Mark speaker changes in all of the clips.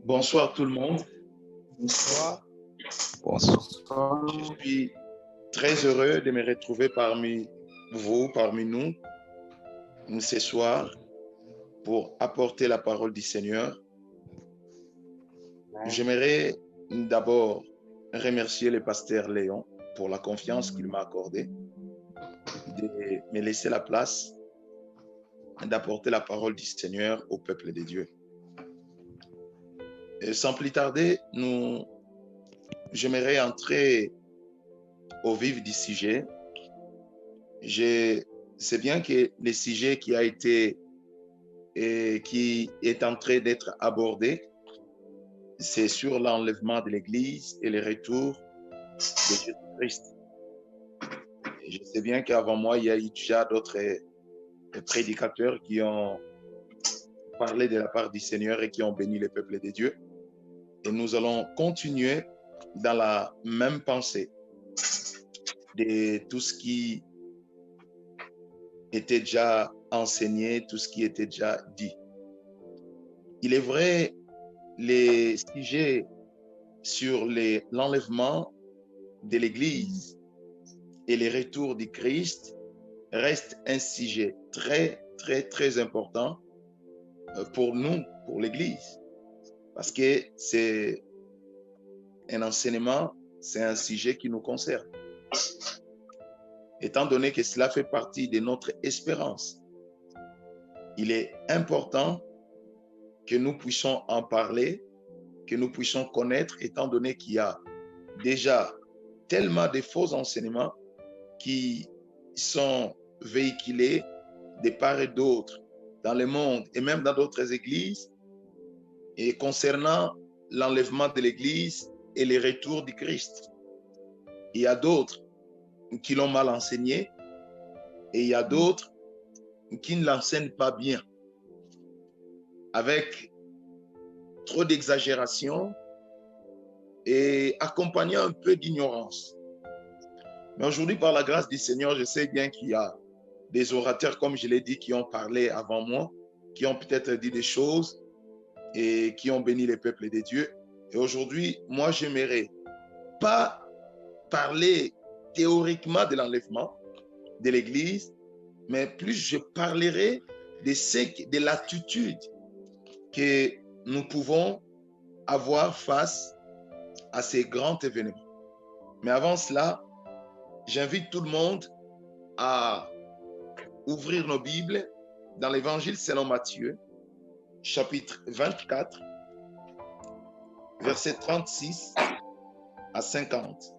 Speaker 1: Bonsoir tout le monde.
Speaker 2: Bonsoir.
Speaker 3: Bonsoir.
Speaker 1: Je suis très heureux de me retrouver parmi vous, parmi nous, ce soir, pour apporter la parole du Seigneur. J'aimerais d'abord remercier le pasteur Léon pour la confiance qu'il m'a accordée, de me laisser la place d'apporter la parole du Seigneur au peuple de Dieu. Et sans plus tarder, j'aimerais entrer au vif du sujet. C'est bien que le sujet qui est en train d'être abordé, c'est sur l'enlèvement de l'Église et le retour de Jésus-Christ. Je sais bien qu'avant moi, il y a eu déjà d'autres prédicateurs qui ont parlé de la part du Seigneur et qui ont béni le peuple de Dieu. Et nous allons continuer dans la même pensée de tout ce qui était déjà enseigné, tout ce qui était déjà dit. Il est vrai, les sujets sur l'enlèvement de l'Église et le retour du Christ restent un sujet très, très, très important pour nous, pour l'Église. Parce que c'est un enseignement, c'est un sujet qui nous concerne. Étant donné que cela fait partie de notre espérance, il est important que nous puissions en parler, que nous puissions connaître, étant donné qu'il y a déjà tellement de faux enseignements qui sont véhiculés de part et d'autre dans le monde et même dans d'autres églises, et concernant l'enlèvement de l'Église et le retour du Christ. Il y a d'autres qui l'ont mal enseigné et il y a d'autres qui ne l'enseignent pas bien, avec trop d'exagération et accompagnant un peu d'ignorance. Mais aujourd'hui, par la grâce du Seigneur, je sais bien qu'il y a des orateurs, comme je l'ai dit, qui ont parlé avant moi, qui ont peut-être dit des choses et qui ont béni les peuples de Dieu. Et aujourd'hui, moi, j'aimerais pas parler théoriquement de l'enlèvement de l'Église, mais plus je parlerai de l'attitude que nous pouvons avoir face à ces grands événements. Mais avant cela, j'invite tout le monde à ouvrir nos Bibles dans l'Évangile selon Matthieu, chapitre 24, versets 36 à 50.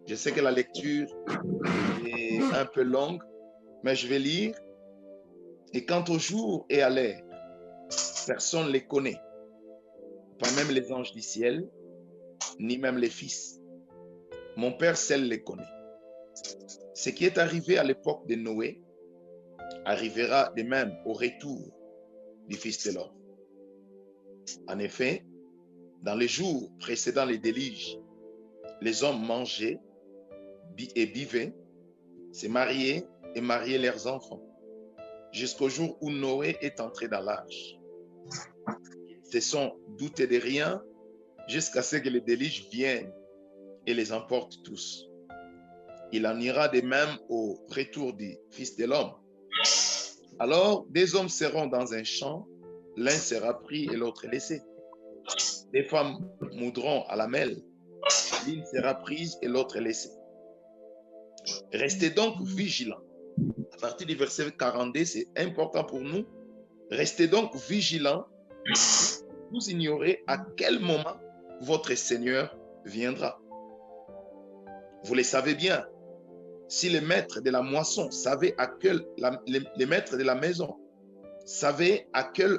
Speaker 1: Je sais que la lecture est un peu longue, mais je vais lire. Et quant au jour et à l'heure, personne ne les connaît, pas même les anges du ciel, ni même les fils. Mon Père seul les connaît. Ce qui est arrivé à l'époque de Noé arrivera de même au retour du Fils de l'homme. En effet, dans les jours précédant les déluges, les hommes mangeaient et buvaient, se mariaient et mariaient leurs enfants, jusqu'au jour où Noé est entré dans l'arche. Ils se sont doutés de rien jusqu'à ce que le déluge vienne et les emporte tous. Il en ira de même au retour du Fils de l'homme. Alors, des hommes seront dans un champ, l'un sera pris et l'autre laissé. Des femmes moudront à la mêle, l'une sera prise et l'autre laissée. Restez donc vigilants. À partir du verset 42, c'est important pour nous. Restez donc vigilants. Vous ignorez à quel moment votre Seigneur viendra. Vous le savez bien. Si le maître de la moisson savait les maîtres de la maison savaient à quelle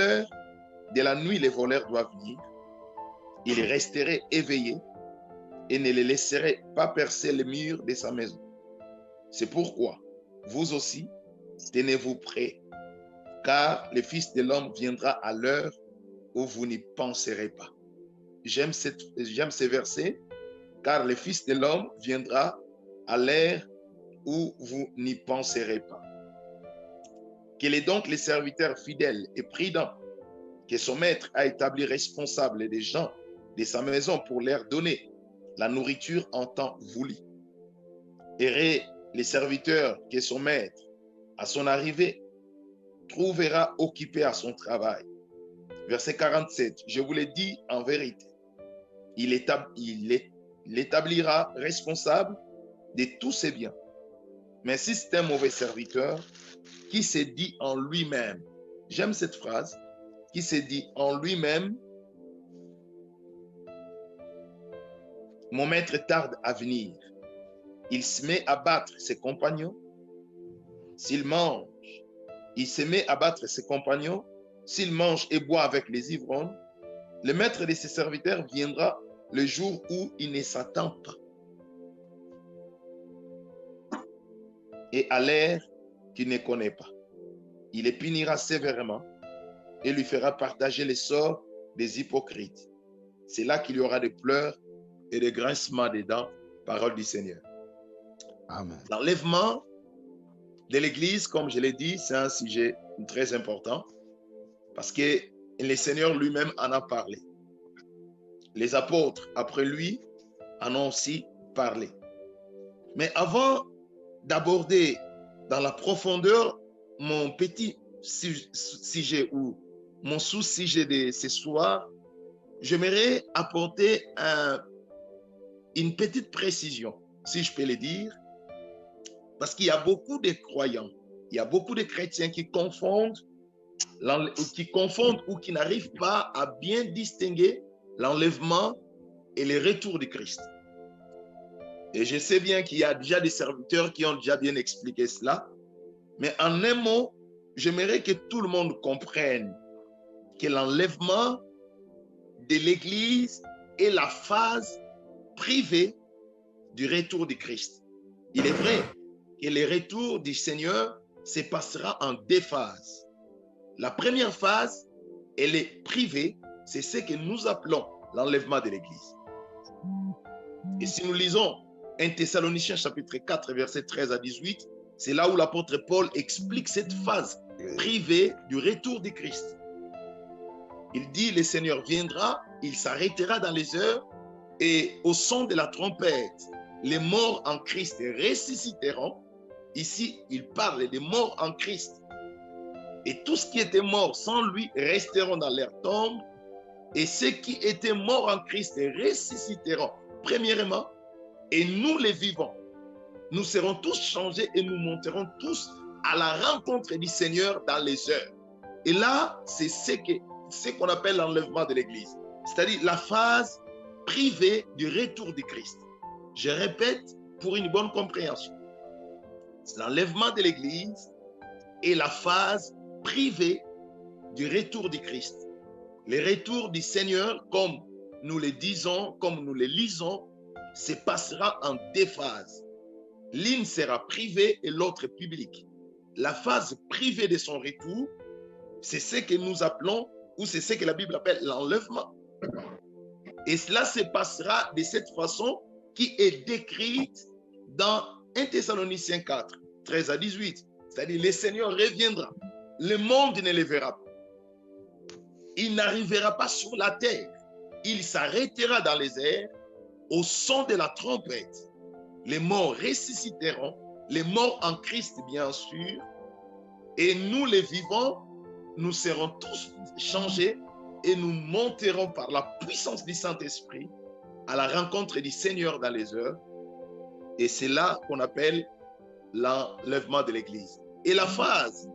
Speaker 1: heure de la nuit les voleurs doivent venir, il resterait éveillé et ne les laisserait pas percer les murs de sa maison. C'est pourquoi, vous aussi, tenez-vous prêts, car le Fils de l'homme viendra à l'heure où vous n'y penserez pas. J'aime ces versets, car le Fils de l'homme viendra à l'heure où vous n'y penserez pas. Quel est donc le serviteur fidèle et prudent que son maître a établi responsables des gens de sa maison pour leur donner la nourriture en temps voulu. Heureux les serviteurs que son maître, à son arrivée, trouvera occupés à son travail. Verset 47, je vous l'ai dit en vérité, il l'établira responsable de tous ses biens. Mais si c'est un mauvais serviteur qui s'est dit en lui-même, j'aime cette phrase, qui s'est dit en lui-même, mon maître tarde à venir, il se met à battre ses compagnons. S'il mange, il se met à battre ses compagnons. S'il mange et boit avec les ivrognes, le maître de ses serviteurs viendra le jour où il ne s'attend pas. Et à l'heure qu'il ne connaît pas. Il les punira sévèrement et lui fera partager les sorts des hypocrites. C'est là qu'il y aura des pleurs et des grincements des dents, parole du Seigneur.
Speaker 3: Amen.
Speaker 1: L'enlèvement de l'Église, comme je l'ai dit, c'est un sujet très important parce que le Seigneur lui-même en a parlé. Les apôtres, après lui, en ont aussi parlé. Mais avant d'aborder dans la profondeur mon petit sujet ou mon sous-sujet de ce soir, j'aimerais apporter une petite précision, si je peux le dire, parce qu'il y a beaucoup de croyants, il y a beaucoup de chrétiens qui confondent ou qui n'arrivent pas à bien distinguer l'enlèvement et le retour de Christ. Et je sais bien qu'il y a déjà des serviteurs qui ont déjà bien expliqué cela, mais en un mot, j'aimerais que tout le monde comprenne que l'enlèvement de l'Église est la phase privée du retour de Christ. Il est vrai que le retour du Seigneur se passera en deux phases. La première phase, elle est privée, c'est ce que nous appelons l'enlèvement de l'Église. Et si nous lisons 1 Thessaloniciens chapitre 4, verset 13 à 18, c'est là où l'apôtre Paul explique cette phase privée du retour de Christ. Il dit, le Seigneur viendra, il s'arrêtera dans les heures et au son de la trompette, les morts en Christ ressusciteront. Ici, il parle des morts en Christ. Et tous ce qui étaient morts sans lui resteront dans leur tombe. Et ceux qui étaient morts en Christ ressusciteront. Premièrement, et nous les vivants, nous serons tous changés et nous monterons tous à la rencontre du Seigneur dans les heures. Et là, c'est ce qu'on appelle l'enlèvement de l'Église. C'est-à-dire la phase privée du retour du Christ. Je répète pour une bonne compréhension. L'enlèvement de l'Église est la phase privée du retour du Christ. Le retour du Seigneur, comme nous le disons, comme nous le lisons, se passera en deux phases. L'une sera privée et l'autre publique. La phase privée de son retour, c'est ce que nous appelons, ou c'est ce que la Bible appelle l'enlèvement. Et cela se passera de cette façon qui est décrite dans 1 Thessaloniciens 4, 13 à 18. C'est-à-dire, le Seigneur reviendra. Le monde ne le verra pas. Il n'arrivera pas sur la terre. Il s'arrêtera dans les airs au son de la trompette. Les morts ressusciteront, les morts en Christ bien sûr, et nous les vivants, nous serons tous changés et nous monterons par la puissance du Saint-Esprit à la rencontre du Seigneur dans les heures. Et c'est là qu'on appelle l'enlèvement de l'Église. Et la phase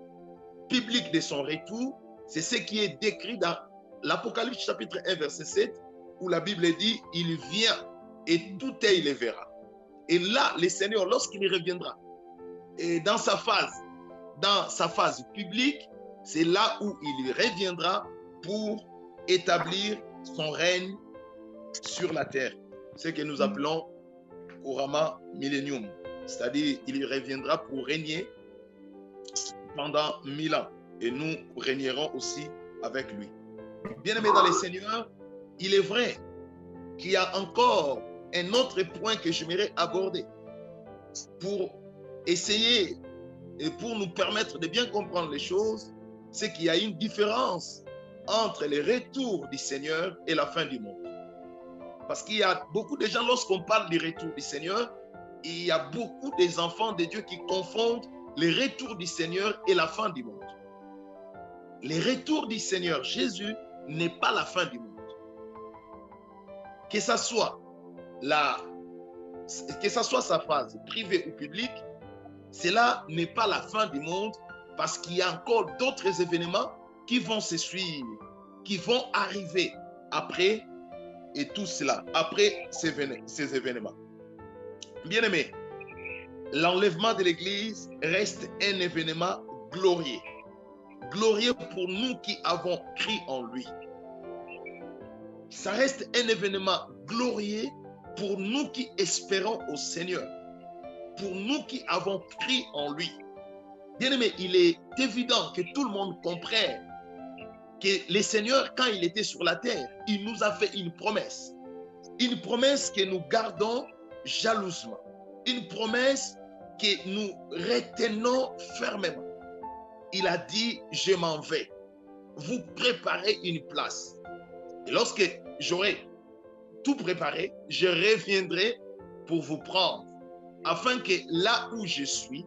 Speaker 1: publique de son retour, c'est ce qui est décrit dans l'Apocalypse chapitre 1 verset 7, où la Bible dit, il vient et tout œil le verra. Et là, le Seigneur, lorsqu'il reviendra, et dans sa phase publique, c'est là où il reviendra pour établir son règne sur la terre. Ce que nous appelons couramment millénium. C'est-à-dire, il reviendra pour régner pendant 1000 ans. Et nous régnerons aussi avec lui. Bien-aimés dans les Seigneurs, il est vrai qu'il y a encore un autre point que j'aimerais aborder pour essayer et pour nous permettre de bien comprendre les choses, c'est qu'il y a une différence entre le retour du Seigneur et la fin du monde. Parce qu'il y a beaucoup de gens, lorsqu'on parle du retour du Seigneur, il y a beaucoup des enfants de Dieu qui confondent le retour du Seigneur et la fin du monde. Le retour du Seigneur Jésus n'est pas la fin du monde. Que ça soit sa phase privée ou publique, cela n'est pas la fin du monde parce qu'il y a encore d'autres événements qui vont se suivre, qui vont arriver après et tout cela, après ces événements. Bien-aimés, l'enlèvement de l'Église reste un événement glorieux. Glorieux pour nous qui avons cru en lui. Ça reste un événement glorieux pour nous qui espérons au Seigneur. Pour nous qui avons cru en lui. Bien-aimés, il est évident que tout le monde comprenne que le Seigneur, quand il était sur la terre, il nous a fait une promesse. Une promesse que nous gardons jalousement. Une promesse que nous retenons fermement. Il a dit, je m'en vais. Vous préparez une place. Et lorsque j'aurai tout préparé, je reviendrai pour vous prendre, afin que là où je suis,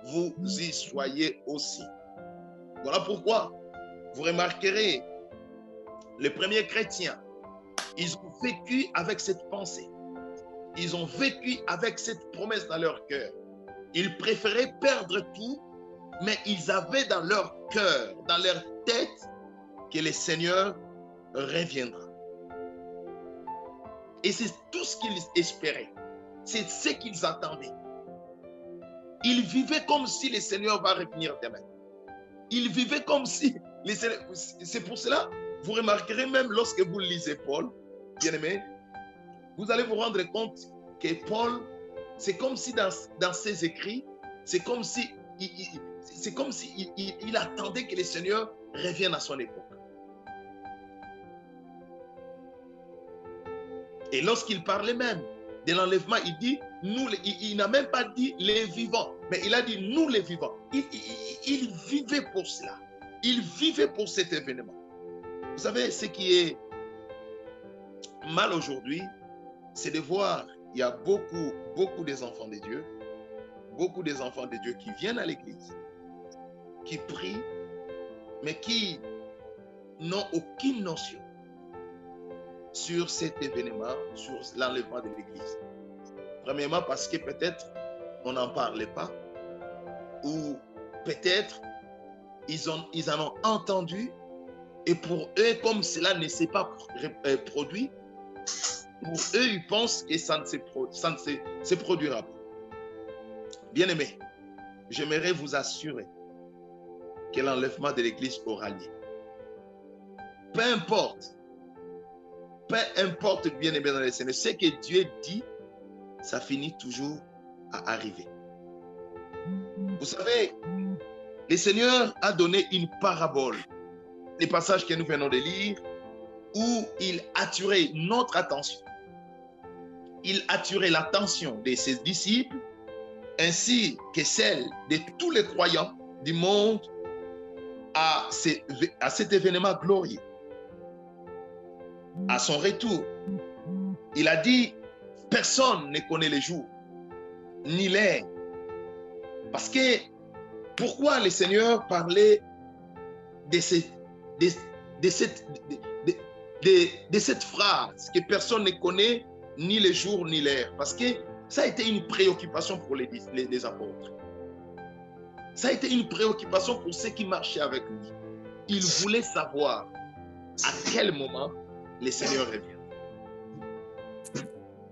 Speaker 1: vous y soyez aussi. Voilà pourquoi vous remarquerez, les premiers chrétiens, ils ont vécu avec cette pensée. Ils ont vécu avec cette promesse dans leur cœur. Ils préféraient perdre tout, mais ils avaient dans leur cœur, dans leur tête, que le Seigneur reviendra. Et c'est tout ce qu'ils espéraient. C'est ce qu'ils attendaient. Ils vivaient comme si le Seigneur va revenir demain. Ils vivaient comme si... C'est pour cela, vous remarquerez même lorsque vous lisez Paul, bien-aimé, vous allez vous rendre compte que Paul, c'est comme si dans ses écrits, c'est comme si il attendait que le Seigneur revienne à son époque. Et lorsqu'il parlait même de l'enlèvement, il dit, il n'a même pas dit les vivants, mais il a dit nous les vivants. Il vivait pour cela. Il vivait pour cet événement. Vous savez, ce qui est mal aujourd'hui, c'est de voir, il y a beaucoup des enfants de Dieu, beaucoup des enfants de Dieu qui viennent à l'église, qui prient, mais qui n'ont aucune notion sur cet événement, sur l'enlèvement de l'église. Premièrement, parce que peut-être on n'en parlait pas, ou peut-être ils en ont entendu, et pour eux, comme cela ne s'est pas produit, pour eux, ils pensent que ça ne se produira pas. Bien-aimés, j'aimerais vous assurer que l'enlèvement de l'église aura lieu. Peu importe, bien-aimé dans le Seigneur, ce que Dieu dit, ça finit toujours à arriver. Vous savez, le Seigneur a donné une parabole, les passages que nous venons de lire, où il attirait notre attention. Il attirait l'attention de ses disciples, ainsi que celle de tous les croyants du monde à cet événement glorieux. À son retour, il a dit, personne ne connaît le jour, ni l'heure. Parce que, pourquoi le Seigneur parlait de cette phrase que personne ne connaît ni le jour ni l'heure? Parce que ça a été une préoccupation pour les apôtres. Ça a été une préoccupation pour ceux qui marchaient avec lui. Ils voulaient savoir à quel moment le Seigneur revient.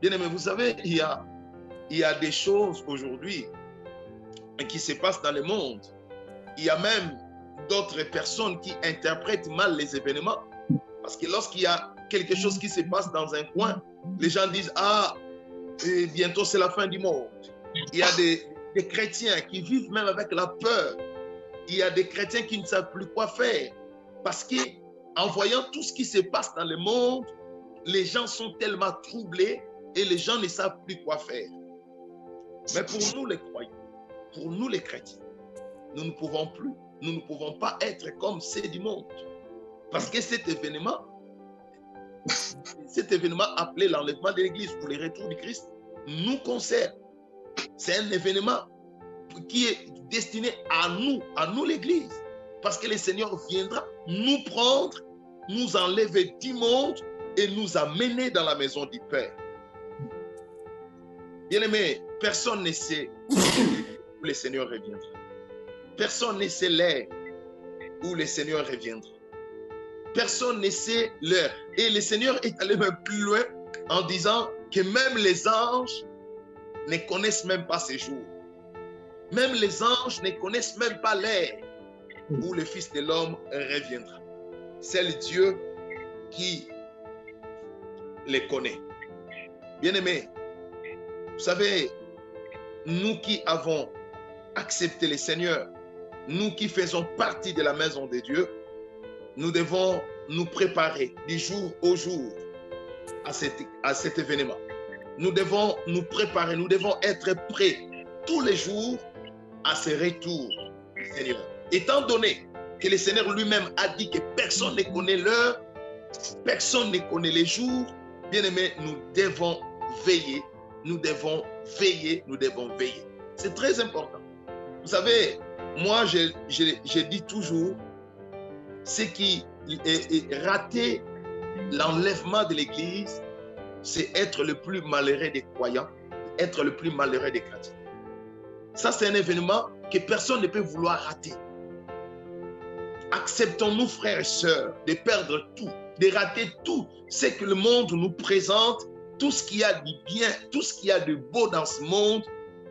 Speaker 1: Bien aimé, vous savez, il y a des choses aujourd'hui qui se passent dans le monde. Il y a même d'autres personnes qui interprètent mal les événements. Parce que lorsqu'il y a quelque chose qui se passe dans un coin, les gens disent, ah, bientôt c'est la fin du monde. Il y a des chrétiens qui vivent même avec la peur. Il y a des chrétiens qui ne savent plus quoi faire. Parce qu'en voyant tout ce qui se passe dans le monde, les gens sont tellement troublés et les gens ne savent plus quoi faire. Mais pour nous les croyants, pour nous les chrétiens, nous ne pouvons pas être comme ceux du monde. Parce que cet événement appelé l'enlèvement de l'Église ou le retour du Christ nous concerne. C'est un événement qui est destiné à nous l'Église. Parce que le Seigneur viendra nous prendre, nous enlever du monde et nous amener dans la maison du Père. Bien-aimé, personne ne sait où le Seigneur reviendra. Personne ne sait l'heure où le Seigneur reviendra. Personne ne sait l'heure. Et le Seigneur est allé même plus loin en disant que même les anges ne connaissent même pas ces jours. Même les anges ne connaissent même pas l'heure où le Fils de l'homme reviendra. C'est le Dieu qui les connaît. Bien-aimés, vous savez, nous qui avons accepté le Seigneur, nous qui faisons partie de la maison de Dieu, nous devons nous préparer du jour au jour à cet événement. Nous devons nous préparer, nous devons être prêts tous les jours à ce retour du Seigneur. Étant donné que le Seigneur lui-même a dit que personne ne connaît l'heure, personne ne connaît les jours, bien aimé, nous devons veiller, nous devons veiller, nous devons veiller. C'est très important. Vous savez, moi, je dis toujours, ce qui est raté l'enlèvement de l'Église, c'est être le plus malheureux des croyants, être le plus malheureux des chrétiens. Ça, c'est un événement que personne ne peut vouloir rater. Acceptons-nous, frères et sœurs, de perdre tout, de rater tout ce que le monde nous présente, tout ce qu'il y a de bien, tout ce qu'il y a de beau dans ce monde,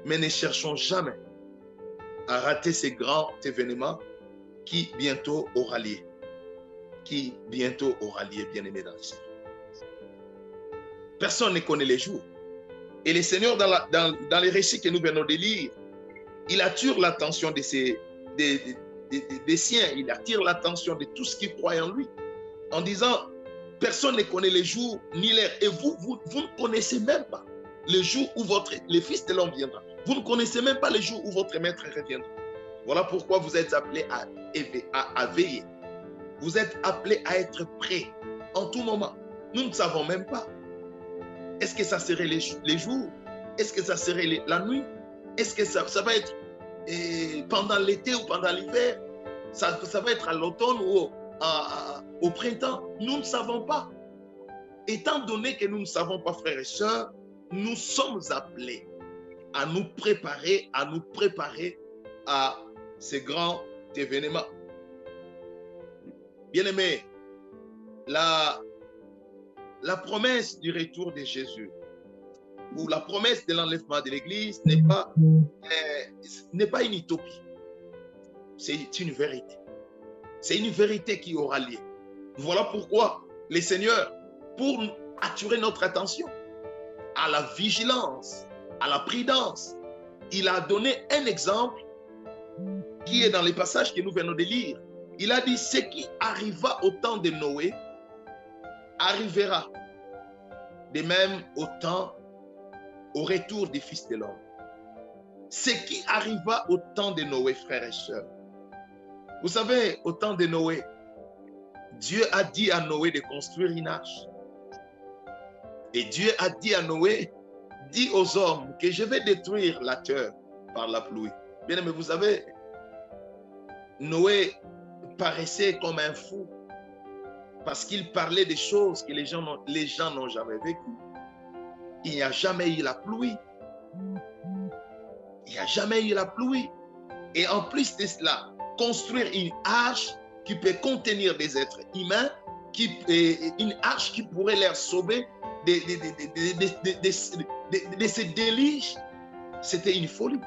Speaker 1: mais ne cherchons jamais à rater ces grands événements qui bientôt aura lieu. Qui bientôt aura lieu, bien-aimés dans le Seigneur. Personne ne connaît les jours. Et le Seigneur, dans les récits que nous venons de lire, il attire l'attention des siens, il attire l'attention de tous qui croient en lui, en disant, personne ne connaît les jours ni l'heure. Et vous ne connaissez même pas le jour où le Fils de l'homme viendra. Vous ne connaissez même pas le jour où votre Maître reviendra. Voilà pourquoi vous êtes appelés à veiller. Vous êtes appelés à être prêts en tout moment. Nous ne savons même pas. Est-ce que ça serait les jours? Est-ce que ça serait la nuit? Est-ce que ça va être pendant l'été ou pendant l'hiver? Ça va être à l'automne ou au printemps? Nous ne savons pas. Étant donné que nous ne savons pas, frères et sœurs, nous sommes appelés à nous préparer à ces grands événements. Bien-aimés, la promesse du retour de Jésus ou la promesse de l'enlèvement de l'Église n'est pas une utopie. C'est une vérité. C'est une vérité qui aura lieu. Voilà pourquoi le Seigneur, pour attirer notre attention à la vigilance, à la prudence, il a donné un exemple qui est dans les passages que nous venons de lire. Il a dit, ce qui arriva au temps de Noé arrivera de même au retour du Fils de l'homme. Ce qui arriva au temps de Noé, frères et sœurs. Vous savez, au temps de Noé, Dieu a dit à Noé de construire une arche. Et Dieu a dit à Noé, dis aux hommes que je vais détruire la terre par la pluie. Bien aimé, vous savez, Noé paraissait comme un fou parce qu'il parlait des choses que les gens n'ont jamais vécues. Il n'y a jamais eu la pluie. Il n'y a jamais eu la pluie. Et en plus de cela, construire une arche qui peut contenir des êtres humains, une arche qui pourrait les sauver de ces déluges, c'était une folie.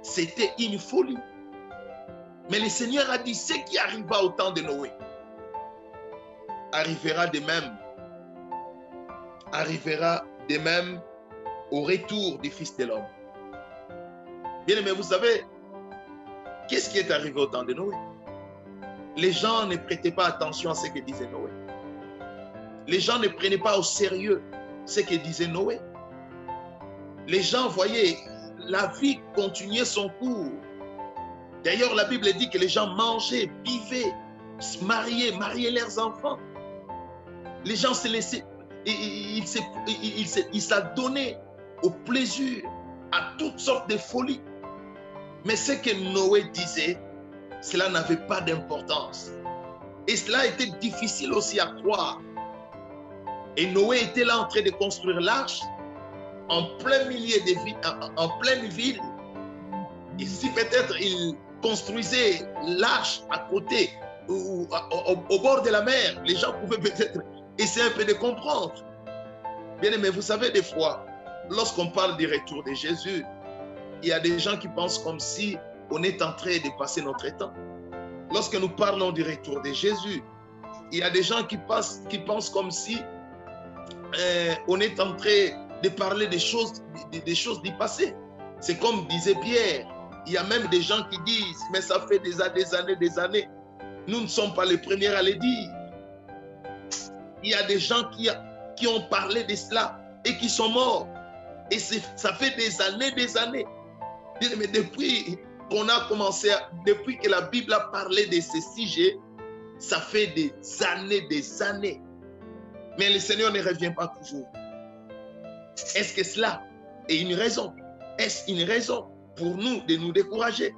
Speaker 1: C'était une folie. Mais le Seigneur a dit, ce qui arriva au temps de Noé arrivera de même au retour du Fils de l'homme. Bien aimé, vous savez, qu'est-ce qui est arrivé au temps de Noé? Les gens ne prêtaient pas attention à ce que disait Noé. Les gens ne prenaient pas au sérieux ce que disait Noé. Les gens voyaient la vie continuer son cours. D'ailleurs, la Bible dit que les gens mangeaient, buvaient marier leurs enfants. Les gens se laissaient, il s'est donné au plaisir, à toutes sortes de folies. Mais ce que Noé disait, cela n'avait pas d'importance. Et cela était difficile aussi à croire. Et Noé était là en train de construire l'arche en plein milieu de ville, en pleine ville. Et si peut-être il construisait l'arche à côté, ou au bord de la mer, les gens pouvaient peut-être essayer un peu de comprendre. Bien aimé, vous savez, des fois, lorsqu'on parle du retour de Jésus, il y a des gens qui pensent comme si on est en train de passer notre temps. Lorsque nous parlons du retour de Jésus, il y a des gens qui pensent comme si on est en train de parler des choses du passé. C'est comme disait Pierre, il y a même des gens qui disent, mais ça fait des années, nous ne sommes pas les premiers à le dire. Il y a des gens qui ont parlé de cela et qui sont morts. Et ça fait des années. Mais depuis qu'on a commencé, depuis que la Bible a parlé de ces sujets, ça fait des années. Mais le Seigneur ne revient pas toujours. Est-ce que cela est une raison? Est-ce une raison pour nous de nous décourager?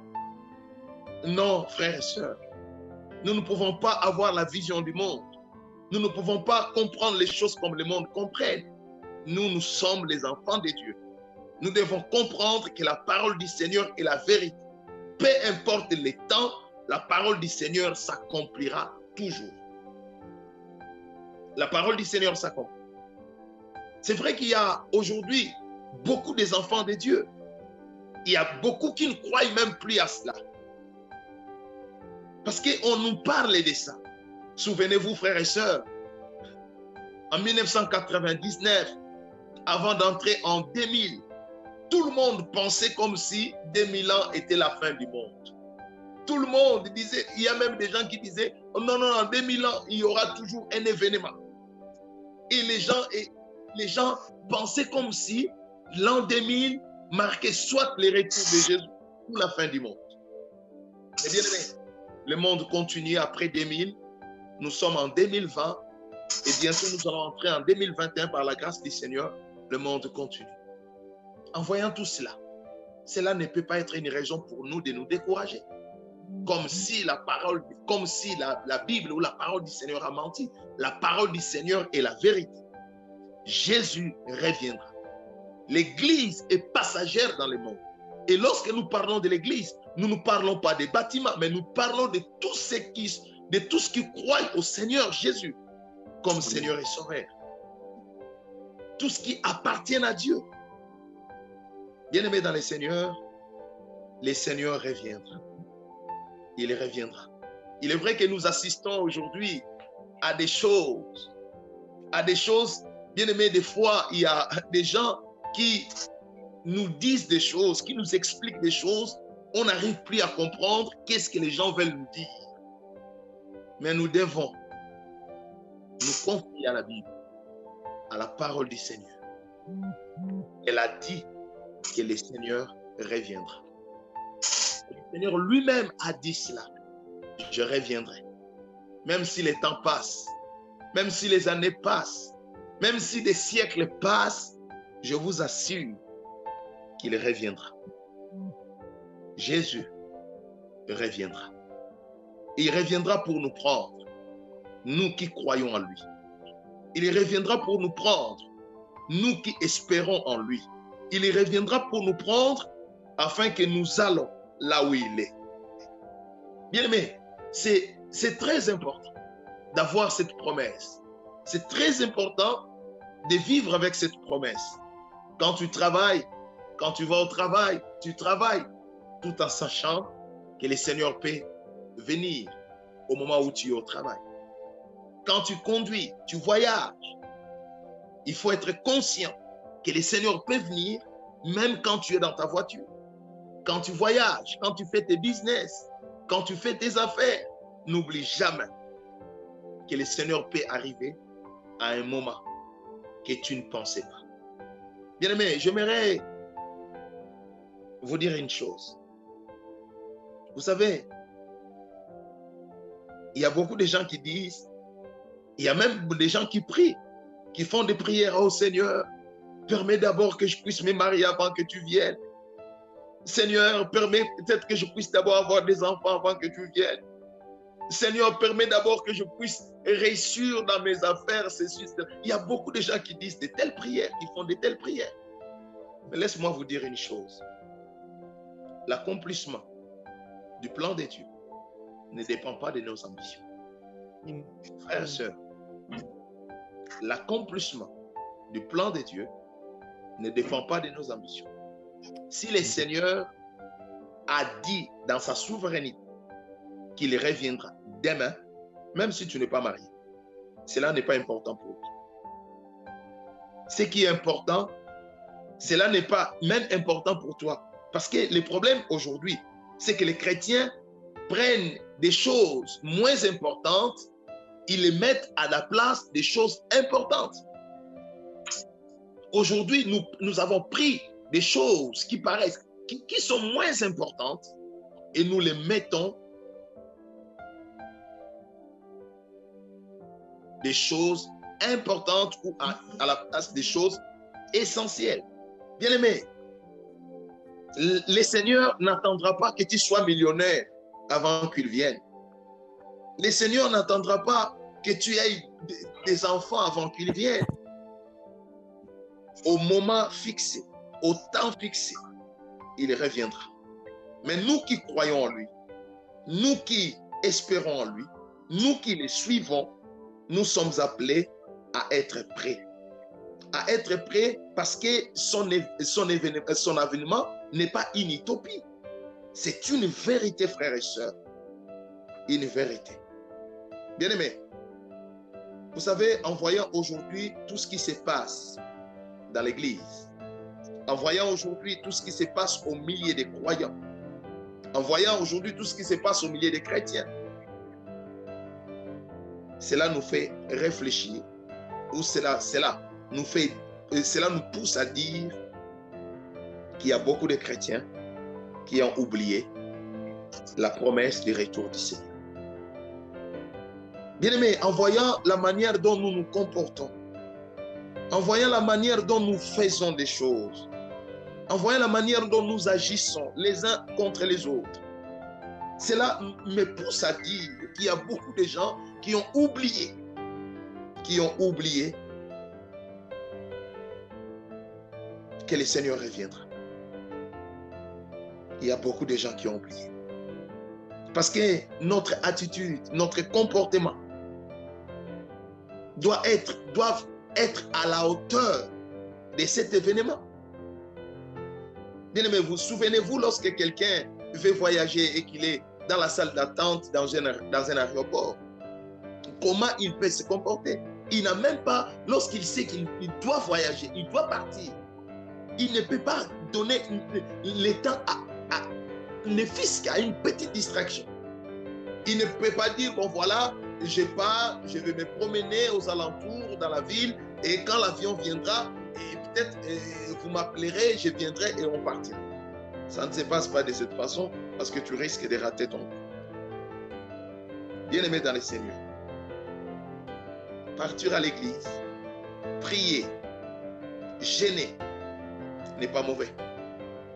Speaker 1: Non, frères et sœurs. Nous ne pouvons pas avoir la vision du monde. Nous ne pouvons pas comprendre les choses comme le monde comprenne. Nous sommes les enfants de Dieu. Nous devons comprendre que la parole du Seigneur est la vérité. Peu importe le temps, la parole du Seigneur s'accomplira toujours. La parole du Seigneur s'accomplit. C'est vrai qu'il y a aujourd'hui beaucoup des enfants de Dieu. Il y a beaucoup qui ne croient même plus à cela. Parce qu'on nous parle de ça. Souvenez-vous, frères et sœurs, en 1999, avant d'entrer en 2000, tout le monde pensait comme si 2000 ans était la fin du monde. Tout le monde disait, il y a même des gens qui disaient, oh non, en 2000 ans, il y aura toujours un événement. Et les gens pensaient comme si l'an 2000 marquait soit le retour de Jésus ou la fin du monde. Mais bien aimé, le monde continue après 2000. Nous sommes en 2020 et bientôt nous allons entrer en 2021 par la grâce du Seigneur. Le monde continue. En voyant tout cela, cela ne peut pas être une raison pour nous de nous décourager. Comme si la Bible ou la parole du Seigneur a menti. La parole du Seigneur est la vérité. Jésus reviendra. L'Église est passagère dans le monde. Et lorsque nous parlons de l'Église, nous ne parlons pas des bâtiments, mais nous parlons de tous ceux qui croient au Seigneur Jésus comme Seigneur et Sauveur. Tout ce qui appartient à Dieu. Bien-aimé dans le Seigneur reviendra. Il reviendra. Il est vrai que nous assistons aujourd'hui à des choses, bien-aimé, des fois, il y a des gens qui nous disent des choses, qui nous expliquent des choses, on n'arrive plus à comprendre qu'est-ce que les gens veulent nous dire. Mais nous devons nous confier à la Bible, à la parole du Seigneur. Elle a dit que le Seigneur reviendra. Le Seigneur lui-même a dit cela. Je reviendrai. Même si les temps passent, même si les années passent, même si des siècles passent, je vous assure qu'il reviendra. Jésus reviendra. Il reviendra pour nous prendre, nous qui croyons en lui. Il reviendra pour nous prendre, nous qui espérons en lui. Il reviendra pour nous prendre afin que nous allons là où il est. Bien aimé, c'est très important d'avoir cette promesse. C'est très important de vivre avec cette promesse. Quand tu travailles, quand tu vas au travail, tu travailles tout en sachant que le Seigneur peut venir au moment où tu es au travail. Quand tu conduis, tu voyages, il faut être conscient que le Seigneur peut venir même quand tu es dans ta voiture. Quand tu voyages, quand tu fais tes business, quand tu fais tes affaires, n'oublie jamais que le Seigneur peut arriver à un moment que tu ne pensais pas. Bien-aimé, j'aimerais vous dire une chose. Vous savez, Il y a beaucoup de gens qui disent, il y a même des gens qui prient, qui font des prières au Seigneur. Permets d'abord que je puisse me marier avant que tu viennes. Seigneur, permets peut-être que je puisse d'abord avoir des enfants avant que tu viennes. Seigneur, permets d'abord que je puisse réussir dans mes affaires. Il y a beaucoup de gens qui disent de telles prières, qui font de telles prières. Mais laisse-moi vous dire une chose. L'accomplissement du plan de Dieu ne dépend pas de nos ambitions. Frères et sœurs, l'accomplissement du plan de Dieu ne dépend pas de nos ambitions. Si le Seigneur a dit dans sa souveraineté qu'il reviendra demain, même si tu n'es pas marié, cela n'est pas important pour lui. Ce qui est important, cela n'est pas même important pour toi. Parce que le problème aujourd'hui, c'est que les chrétiens prennent des choses moins importantes, ils les mettent à la place des choses importantes. Aujourd'hui, nous avons pris des choses qui paraissent, qui sont moins importantes et nous les mettons des choses importantes ou à la place des choses essentielles. Bien-aimé, le Seigneur n'attendra pas que tu sois millionnaire avant qu'il vienne. Le Seigneur n'attendra pas que tu aies des enfants avant qu'il vienne. Au moment fixé, au temps fixé, il reviendra. Mais nous qui croyons en lui, nous qui espérons en lui, nous qui le suivons, nous sommes appelés à être prêts. À être prêts parce que son avènement n'est pas une utopie. C'est une vérité, frères et sœurs. Une vérité. Bien-aimés, vous savez, en voyant aujourd'hui tout ce qui se passe dans l'Église, en voyant aujourd'hui tout ce qui se passe au milieu des croyants, en voyant aujourd'hui tout ce qui se passe au milieu des chrétiens, cela nous fait réfléchir, ou cela nous pousse à dire qu'il y a beaucoup de chrétiens qui ont oublié la promesse du retour du Seigneur. Bien-aimés, en voyant la manière dont nous nous comportons, en voyant la manière dont nous faisons des choses, en voyant la manière dont nous agissons les uns contre les autres, cela me pousse à dire qu'il y a beaucoup de gens qui ont oublié que le Seigneur reviendra. Il y a beaucoup de gens qui ont oublié. Parce que notre attitude, notre comportement doivent être à la hauteur de cet événement. Bien aimé, vous souvenez-vous lorsque quelqu'un veut voyager et qu'il est dans la salle d'attente dans un aéroport, comment il peut se comporter? Il n'a même pas, lorsqu'il sait qu'il doit voyager, il doit partir, il ne peut pas donner le temps ne fût-ce qu'à une petite distraction. Il ne peut pas dire, bon voilà, je pars, je vais me promener aux alentours dans la ville et quand l'avion viendra, et peut-être vous m'appellerez, je viendrai et on partira. Ça ne se passe pas de cette façon parce que tu risques de rater ton coup. Bien-aimé dans le Seigneur, partir à l'église, prier, gêner n'est pas mauvais.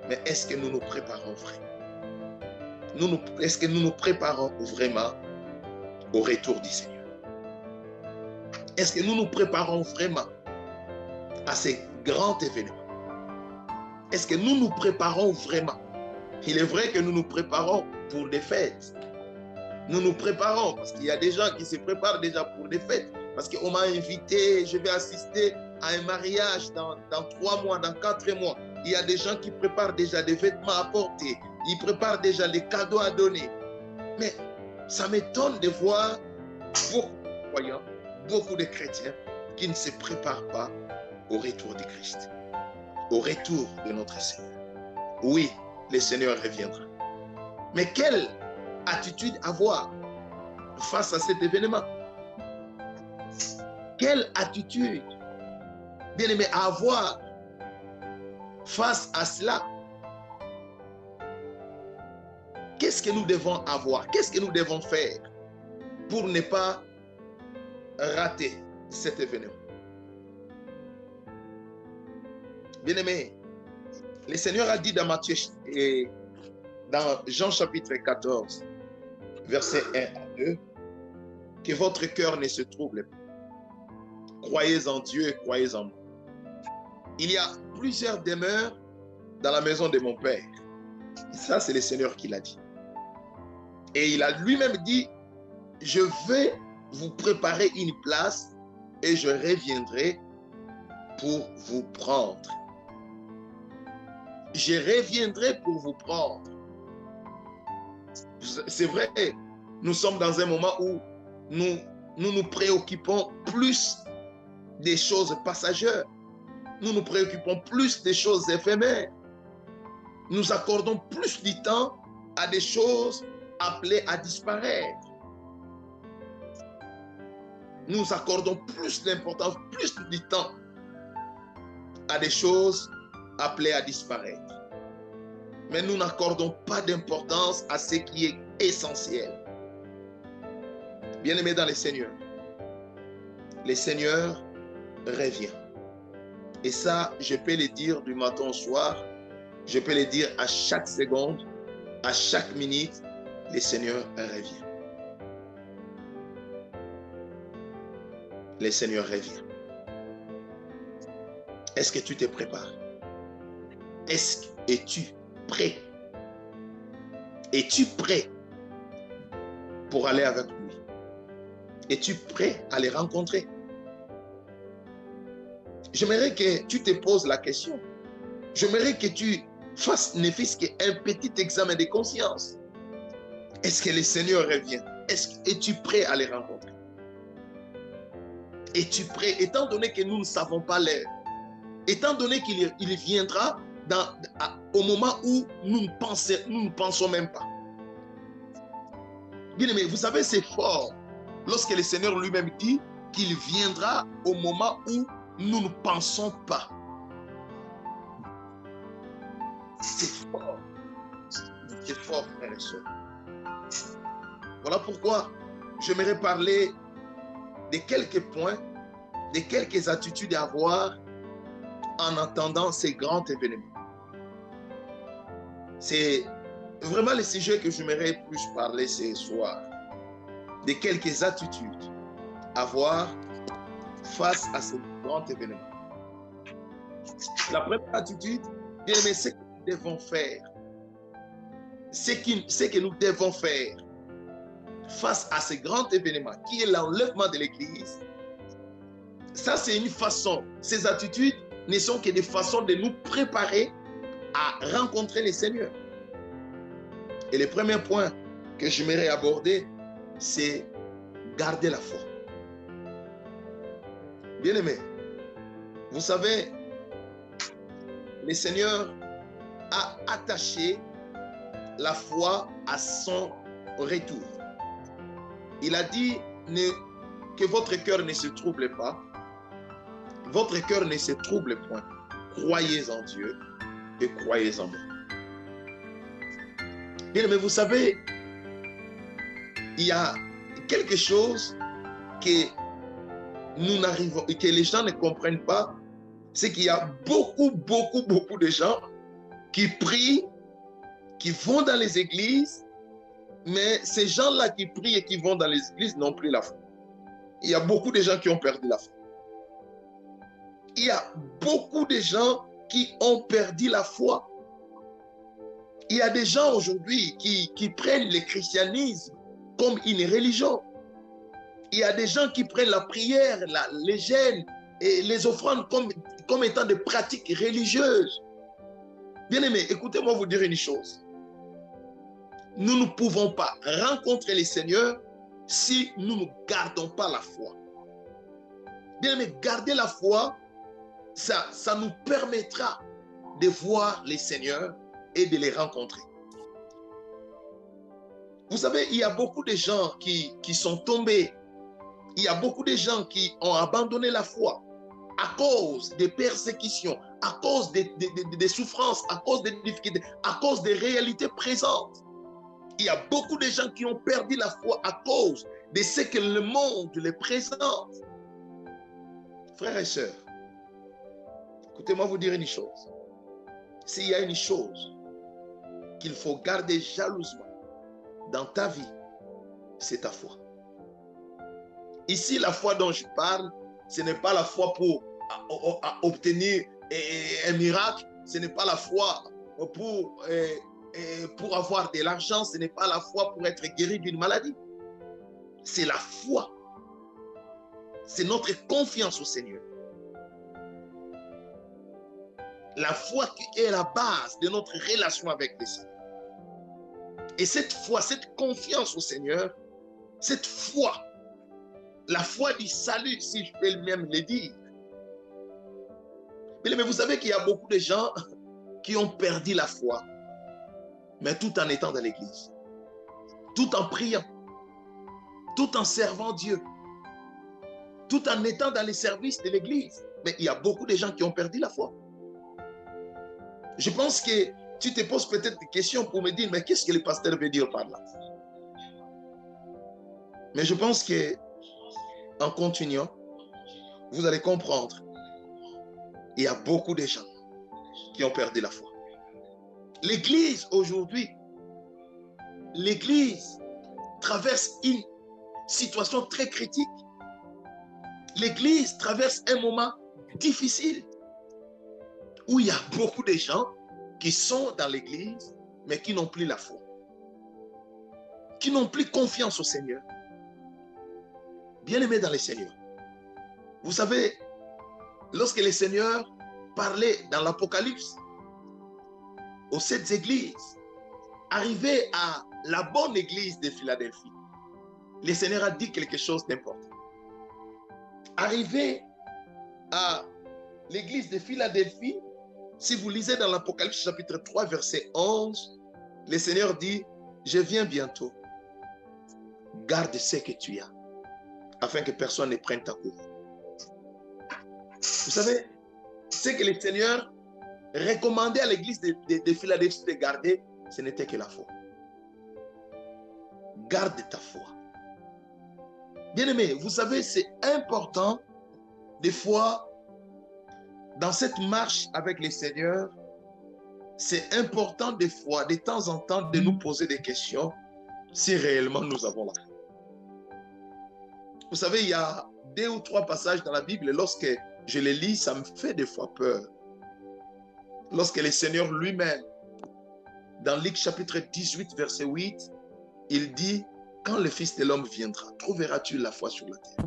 Speaker 1: Mais est-ce que nous nous préparons vraiment? Est-ce que nous nous préparons vraiment au retour du Seigneur? Est-ce que nous nous préparons vraiment à ces grands événements? Est-ce que nous nous préparons vraiment? Il est vrai que nous nous préparons pour des fêtes. Nous nous préparons parce qu'il y a des gens qui se préparent déjà pour des fêtes. Parce qu'on m'a invité, je vais assister à un mariage dans 3 mois, dans 4 mois. Il y a des gens qui préparent déjà des vêtements à porter. Ils préparent déjà les cadeaux à donner. Mais ça m'étonne de voir beaucoup de croyants, beaucoup de chrétiens qui ne se préparent pas au retour de Christ, au retour de notre Seigneur. Oui, le Seigneur reviendra. Mais quelle attitude avoir face à cet événement? Quelle attitude, bien aimé, avoir face à cela? Qu'est-ce que nous devons avoir? Qu'est-ce que nous devons faire? pour ne pas rater cet événement. Bien-aimé, le Seigneur a dit dans Matthieu et dans Jean chapitre 14, versets 1 à 2, que votre cœur ne se trouble pas. Croyez en Dieu et croyez en moi. Il y a plusieurs demeures dans la maison de mon Père. Et ça, c'est le Seigneur qui l'a dit. Et il a lui-même dit, je vais vous préparer une place et je reviendrai pour vous prendre. Je reviendrai pour vous prendre. C'est vrai, nous sommes dans un moment où nous préoccupons plus des choses passagères. Nous nous préoccupons plus des choses éphémères. Nous accordons plus du temps à des choses appelées à disparaître. Nous accordons plus d'importance, plus du temps à des choses appelées à disparaître. Mais nous n'accordons pas d'importance à ce qui est essentiel. Bien-aimés dans le Seigneur revient. Et ça, je peux le dire du matin au soir, je peux le dire à chaque seconde, à chaque minute, le Seigneur revient. Le Seigneur revient. Est-ce que tu te prépares? Es-tu prêt? Es-tu prêt pour aller avec lui? Es-tu prêt à les rencontrer? J'aimerais que tu te poses la question. J'aimerais que tu fasses ne fût-ce qu'un petit examen de conscience. Est-ce que le Seigneur revient? Es-tu prêt à les rencontrer? Es-tu prêt? Étant donné que nous ne savons pas l'heure, étant donné qu'il viendra au moment où nous ne pensons même pas. Bien aimé, vous savez, c'est fort lorsque le Seigneur lui-même dit qu'il viendra au moment où nous ne pensons pas. C'est fort. C'est fort, frères et sœurs. Voilà pourquoi j'aimerais parler de quelques points, de quelques attitudes à avoir en attendant ces grands événements. C'est vraiment le sujet que j'aimerais plus parler ce soir. De quelques attitudes à avoir face à ces grands événements. La première attitude, bien aimé, c'est que nous devons faire. C'est que nous devons faire face à ces grands événements, qui est l'enlèvement de l'Église. Ça, c'est une façon. Ces attitudes ne sont que des façons de nous préparer à rencontrer le Seigneur. Et le premier point que j'aimerais aborder, c'est garder la foi. Bien-aimés, vous savez, le Seigneur a attaché la foi à son retour. Il a dit que votre cœur ne se trouble pas. Votre cœur ne se trouble point. Croyez en Dieu et croyez en moi. Bien, mais vous savez, il y a quelque chose que nous n'arrivons et que les gens ne comprennent pas, c'est qu'il y a beaucoup de gens qui prient, qui vont dans les églises, mais ces gens-là qui prient et qui vont dans les églises n'ont plus la foi. Il y a beaucoup de gens qui ont perdu la foi. Il y a beaucoup de gens qui ont perdu la foi. Il y a des gens aujourd'hui qui prennent le christianisme comme une religion. Il y a des gens qui prennent la prière, les jeûnes et les offrandes comme étant des pratiques religieuses. Bien-aimés, écoutez-moi vous dire une chose. Nous ne pouvons pas rencontrer le Seigneur si nous ne gardons pas la foi. Bien-aimés, garder la foi, ça nous permettra de voir les Seigneurs et de les rencontrer. Vous savez, il y a beaucoup de gens qui sont tombés. Il y a beaucoup de gens qui ont abandonné la foi à cause des persécutions, à cause des souffrances, à cause des difficultés, à cause des réalités présentes. Il y a beaucoup de gens qui ont perdu la foi à cause de ce que le monde les présente. Frères et sœurs, écoutez-moi vous dire une chose. S'il y a une chose qu'il faut garder jalousement dans ta vie, c'est ta foi. Ici, la foi dont je parle, ce n'est pas la foi pour obtenir un miracle, ce n'est pas la foi pour avoir de l'argent, ce n'est pas la foi pour être guéri d'une maladie. C'est la foi. C'est notre confiance au Seigneur. La foi qui est la base de notre relation avec le Seigneur. Et cette foi, cette confiance au Seigneur, cette foi, la foi du salut, si je peux même le dire. Mais vous savez qu'il y a beaucoup de gens qui ont perdu la foi, mais tout en étant dans l'église, tout en priant, tout en servant Dieu, tout en étant dans les services de l'église. Mais il y a beaucoup de gens qui ont perdu la foi. Je pense que tu te poses peut-être des questions pour me dire, mais qu'est-ce que le pasteur veut dire par là? Mais je pense que en continuant, vous allez comprendre. Il y a beaucoup de gens qui ont perdu la foi. L'église aujourd'hui, l'église traverse une situation très critique. L'église traverse un moment difficile où il y a beaucoup de gens qui sont dans l'église, mais qui n'ont plus la foi, qui n'ont plus confiance au Seigneur. Bien-aimés dans le Seigneur, vous savez, lorsque le Seigneur parlait dans l'Apocalypse aux 7 églises, arrivé à la bonne église de Philadelphie, le Seigneur a dit quelque chose d'important. Arrivé à l'église de Philadelphie, si vous lisez dans l'Apocalypse chapitre 3, verset 11, le Seigneur dit, je viens bientôt. Garde ce que tu as, afin que personne ne prenne ta cour. Vous savez, ce que le Seigneur recommandait à l'église de Philadelphie de garder, ce n'était que la foi. Garde ta foi. Bien-aimés, vous savez, c'est important, des fois, dans cette marche avec le Seigneur, c'est important des fois, de temps en temps, de nous poser des questions si réellement nous avons la foi. Vous savez, il y a 2 ou 3 passages dans la Bible, lorsque je les lis, ça me fait des fois peur. Lorsque le Seigneur lui-même, dans Luc chapitre 18, verset 8, il dit, quand le Fils de l'homme viendra, trouveras-tu la foi sur la terre?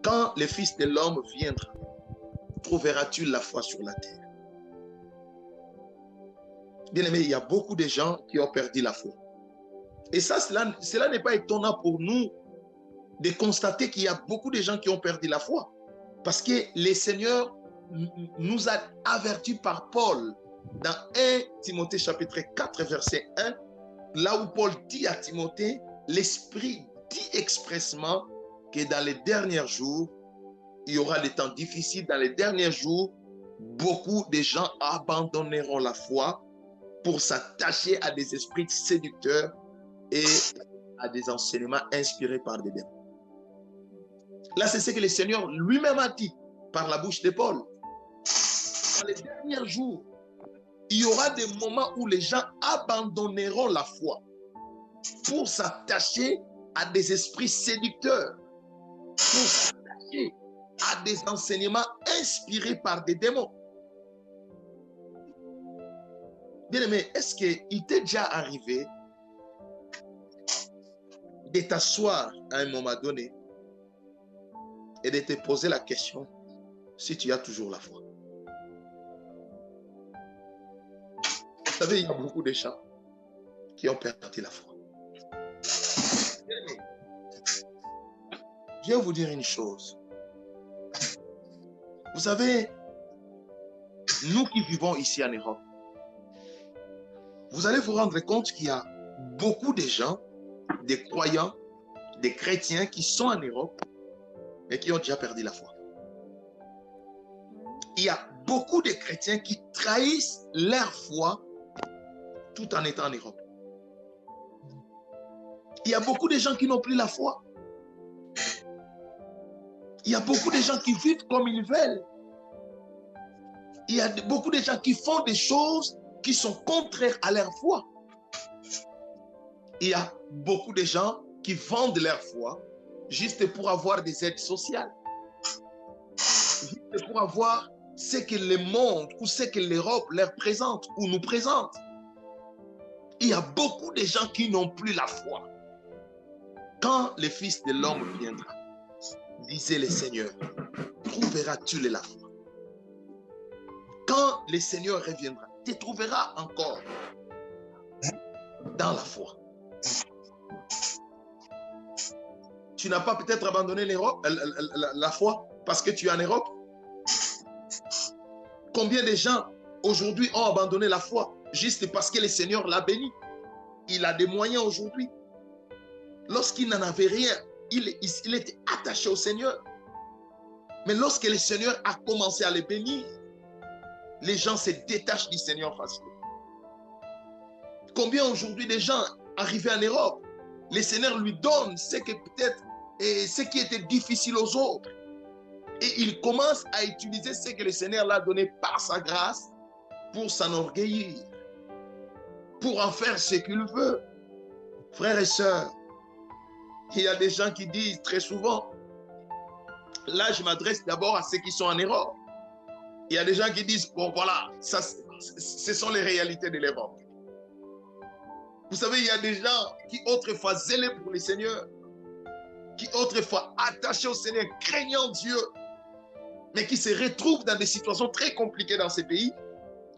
Speaker 1: Quand le Fils de l'homme viendra, trouveras-tu la foi sur la terre? Bien aimé, il y a beaucoup de gens qui ont perdu la foi. Et ça, cela n'est pas étonnant pour nous de constater qu'il y a beaucoup de gens qui ont perdu la foi. Parce que le Seigneur nous a avertis par Paul dans 1 Timothée chapitre 4 verset 1, là où Paul dit à Timothée, l'Esprit dit expressement que dans les derniers jours, il y aura des temps difficiles. Dans les derniers jours, beaucoup de gens abandonneront la foi pour s'attacher à des esprits séducteurs et à des enseignements inspirés par des démons. Là, c'est ce que le Seigneur lui-même a dit par la bouche de Paul. Dans les derniers jours, il y aura des moments où les gens abandonneront la foi pour s'attacher à des esprits séducteurs, pour s'attacher à des enseignements inspirés par des démons. Bien-aimé, est-ce qu'il t'est déjà arrivé de t'asseoir à un moment donné et de te poser la question si tu as toujours la foi? Vous savez, il y a beaucoup de gens qui ont perdu la foi. Bien-aimé, je vais vous dire une chose. Vous savez, nous qui vivons ici en Europe, vous allez vous rendre compte qu'il y a beaucoup de gens, des croyants, des chrétiens qui sont en Europe et qui ont déjà perdu la foi. Il y a beaucoup de chrétiens qui trahissent leur foi tout en étant en Europe. Il y a beaucoup de gens qui n'ont plus la foi. Il y a beaucoup de gens qui vivent comme ils veulent. Il y a beaucoup de gens qui font des choses qui sont contraires à leur foi. Il y a beaucoup de gens qui vendent leur foi juste pour avoir des aides sociales. Juste pour avoir ce que le monde ou ce que l'Europe leur présente ou nous présente. Il y a beaucoup de gens qui n'ont plus la foi. Quand le Fils de l'homme viendra, disait le Seigneur, trouveras-tu la foi? Quand le Seigneur reviendra, tu trouveras encore dans la foi. Tu n'as pas peut-être abandonné la foi parce que tu es en Europe. Combien de gens aujourd'hui ont abandonné la foi juste parce que le Seigneur l'a béni? Il a des moyens aujourd'hui. Lorsqu'il n'en avait rien, il était attaché au Seigneur. Mais lorsque le Seigneur a commencé à les bénir, les gens se détachent du Seigneur facilement. Combien aujourd'hui de gens arrivés en Europe, le Seigneur lui donne ce que peut-être et ce qui était difficile aux autres. Et il commence à utiliser ce que le Seigneur l'a donné par sa grâce pour s'enorgueillir, pour en faire ce qu'il veut. Frères et sœurs, il y a des gens qui disent très souvent, là je m'adresse d'abord à ceux qui sont en Europe. Il y a des gens qui disent, bon voilà, ça, ce sont les réalités de l'Europe. Vous savez, il y a des gens qui autrefois zélés pour le Seigneur, qui autrefois attachés au Seigneur, craignant Dieu, mais qui se retrouvent dans des situations très compliquées dans ces pays.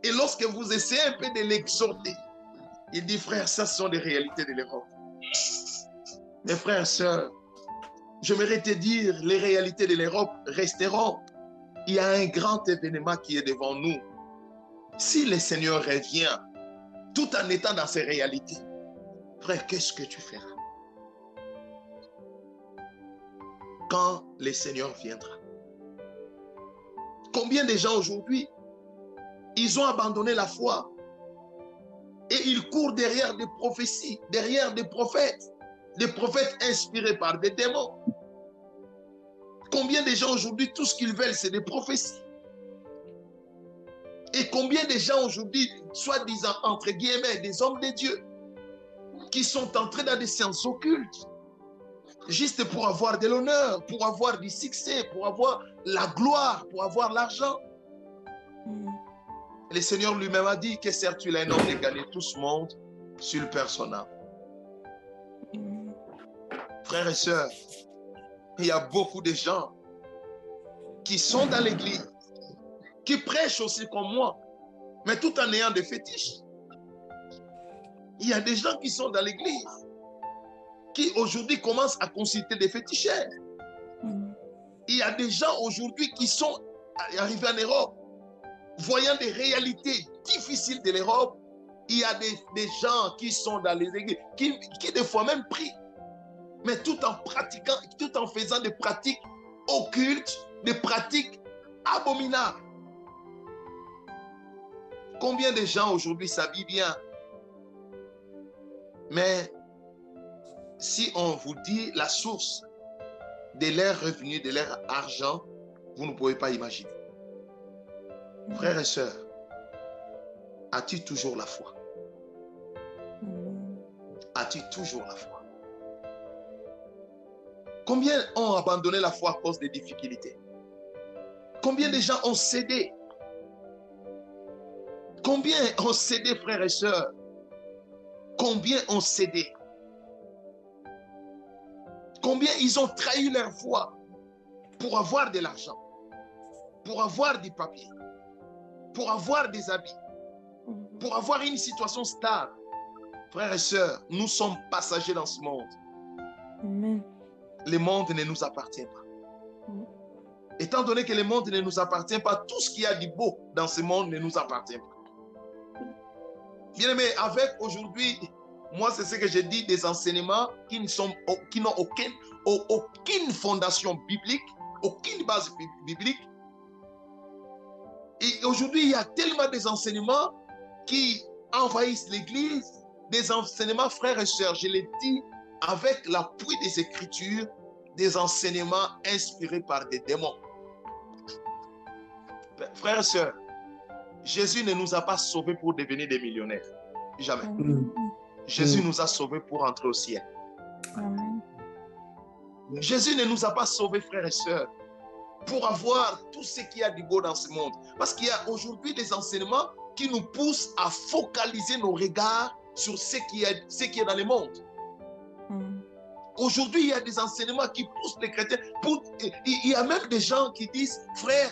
Speaker 1: Et lorsque vous essayez un peu de l'exhorter, il dit, frère, ça ce sont des réalités de l'Europe. Mes frères et sœurs, j'aimerais te dire, les réalités de l'Europe resteront. Il y a un grand événement qui est devant nous. Si le Seigneur revient, tout en étant dans ces réalités, frère, qu'est-ce que tu feras quand le Seigneur viendra? Combien de gens aujourd'hui, ils ont abandonné la foi et ils courent derrière des prophéties, derrière des prophètes inspirés par des démons. Combien de gens aujourd'hui, tout ce qu'ils veulent, c'est des prophéties. Et combien de gens aujourd'hui, soi-disant, entre guillemets, des hommes de Dieu, qui sont entrés dans des sciences occultes, juste pour avoir de l'honneur, pour avoir du succès, pour avoir la gloire, pour avoir l'argent. Le Seigneur lui-même a dit, que sert-il à un homme de gagner tout ce monde sur le personnel? Frères et sœurs, il y a beaucoup de gens qui sont dans l'église, qui prêchent aussi comme moi, mais tout en ayant des fétiches. Il y a des gens qui sont dans l'église, qui aujourd'hui commencent à consulter des féticheurs. Il y a des gens aujourd'hui qui sont arrivés en Europe, voyant des réalités difficiles de l'Europe. Il y a des gens qui sont dans les églises, qui des fois même prient, mais tout en pratiquant, tout en faisant des pratiques occultes, des pratiques abominables. Combien de gens aujourd'hui s'habillent bien, mais si on vous dit la source de leurs revenus, de leur argent, vous ne pouvez pas imaginer. Frères et sœurs, as-tu toujours la foi? As-tu toujours la foi? Combien ont abandonné la foi à cause des difficultés? Combien de gens ont cédé? Combien ont cédé, frères et sœurs? Combien ont cédé? Combien ils ont trahi leur foi pour avoir de l'argent, pour avoir du papier, pour avoir des habits, pour avoir une situation stable? Frères et sœurs, nous sommes passagers dans ce monde.
Speaker 2: Amen.
Speaker 1: Le monde ne nous appartient pas. Étant donné que le monde ne nous appartient pas, tout ce qu'il y a de beau dans ce monde ne nous appartient pas. Bien aimé, avec aujourd'hui, moi c'est ce que je dis, des enseignements qui n'ont aucune fondation biblique, aucune base biblique. Et aujourd'hui, il y a tellement des enseignements qui envahissent l'Église, des enseignements, frères et sœurs, je l'ai dit avec l'appui des Écritures, des enseignements inspirés par des démons. Frères et sœurs, Jésus ne nous a pas sauvés pour devenir des millionnaires. Jamais. Jésus nous a sauvés pour entrer au ciel.
Speaker 2: Amen.
Speaker 1: Jésus ne nous a pas sauvés, frères et sœurs, pour avoir tout ce qu'il y a du beau dans ce monde. Parce qu'il y a aujourd'hui des enseignements qui nous poussent à focaliser nos regards sur ce qui est dans le monde. Aujourd'hui, il y a des enseignements qui poussent les chrétiens. Il y a même des gens qui disent, frère,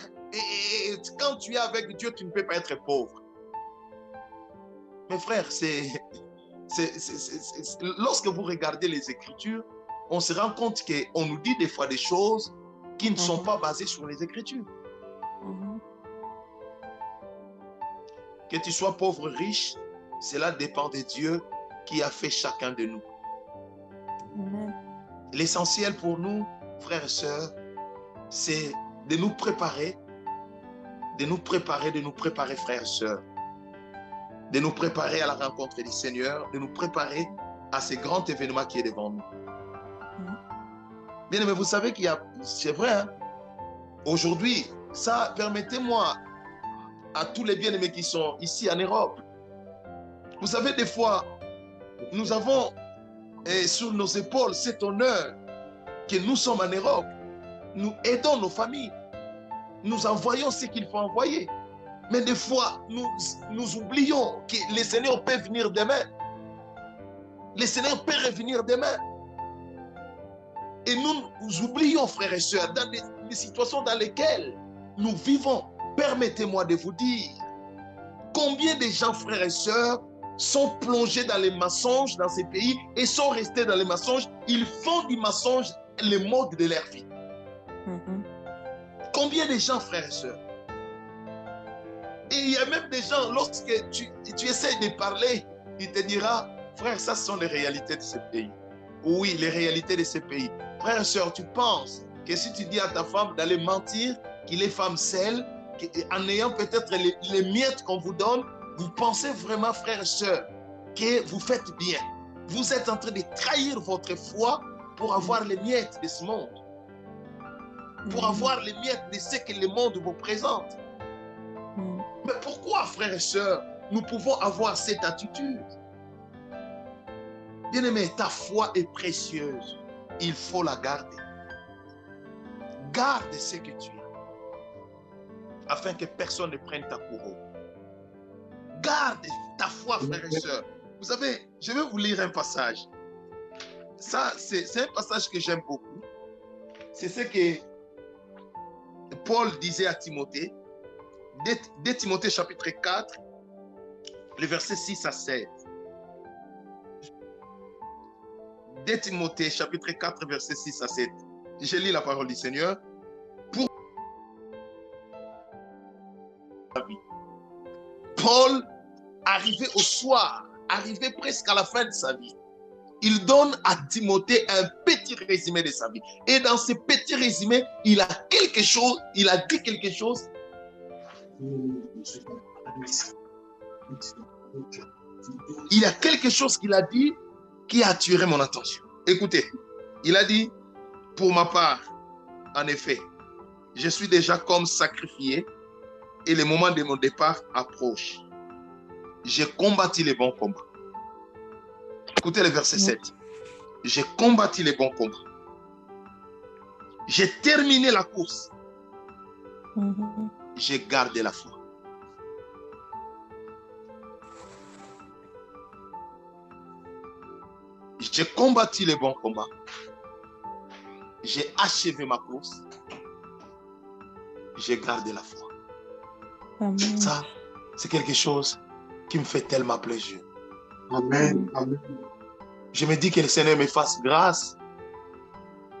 Speaker 1: quand tu es avec Dieu, tu ne peux pas être pauvre. Mais frère, lorsque vous regardez les Écritures, on se rend compte qu'on nous dit des fois des choses qui ne sont pas basées sur les Écritures. Que tu sois pauvre ou riche, cela dépend de Dieu qui a fait chacun de nous. L'essentiel pour nous, frères et sœurs, c'est de nous préparer, frères et sœurs, de nous préparer à la rencontre du Seigneur, de nous préparer à ce grand événement qui est devant nous. Bien aimé, vous savez qu'il y a, c'est vrai, hein? Aujourd'hui, ça, permettez-moi à tous les bien-aimés qui sont ici en Europe. Vous savez, des fois, nous avons sur nos épaules cet honneur que nous sommes en Europe. Nous aidons nos familles. Nous envoyons ce qu'il faut envoyer. Mais des fois, nous oublions que le Seigneur peut venir demain. Le Seigneur peut revenir demain. Et nous oublions, frères et sœurs, dans les situations dans lesquelles nous vivons. Permettez-moi de vous dire combien de gens, frères et sœurs, sont plongés dans les mensonges dans ces pays et sont restés dans les mensonges. Ils font du mensonge le mode de leur vie. Combien de gens, frères et sœurs? Et il y a même des gens, lorsque tu essaies de parler, il te dira, frère, ça ce sont les réalités de ce pays. Oui, les réalités de ce pays. Frère et sœur, tu penses que si tu dis à ta femme d'aller mentir, qu'il est femme seule, en ayant peut-être les miettes qu'on vous donne, vous pensez vraiment, frères et sœurs, que vous faites bien. Vous êtes en train de trahir votre foi pour avoir les miettes de ce monde. Pour avoir les miettes de ce que le monde vous présente. Mais pourquoi, frères et sœurs, nous pouvons avoir cette attitude? Bien-aimé, ta foi est précieuse. Il faut la garder. Garde ce que tu as, afin que personne ne prenne ta couronne. Garde ta foi, frères et sœurs. Vous savez, je vais vous lire un passage. Ça, c'est un passage que j'aime beaucoup. C'est ce que Paul disait à Timothée. Dès Timothée chapitre 4, les versets 6 à 7. Dès Timothée chapitre 4, versets 6 à 7. Je lis la parole du Seigneur. Pour la vie. Paul, arrivé au soir, arrivé presque à la fin de sa vie, il donne à Timothée un petit résumé de sa vie. Et dans ce petit résumé, il a dit quelque chose. Il y a quelque chose qu'il a dit qui a attiré mon attention. Écoutez, il a dit, pour ma part, en effet, je suis déjà comme sacrifié et le moment de mon départ approche. J'ai combattu les bons combats. Écoutez le verset 7. J'ai combattu les bons combats. J'ai terminé la course. J'ai gardé la foi. J'ai combattu les bons combats. J'ai achevé ma course. J'ai gardé la foi. Amen. Ça, c'est quelque chose qui me fait tellement plaisir.
Speaker 3: Amen. Amen.
Speaker 1: Je me dis que le Seigneur me fasse grâce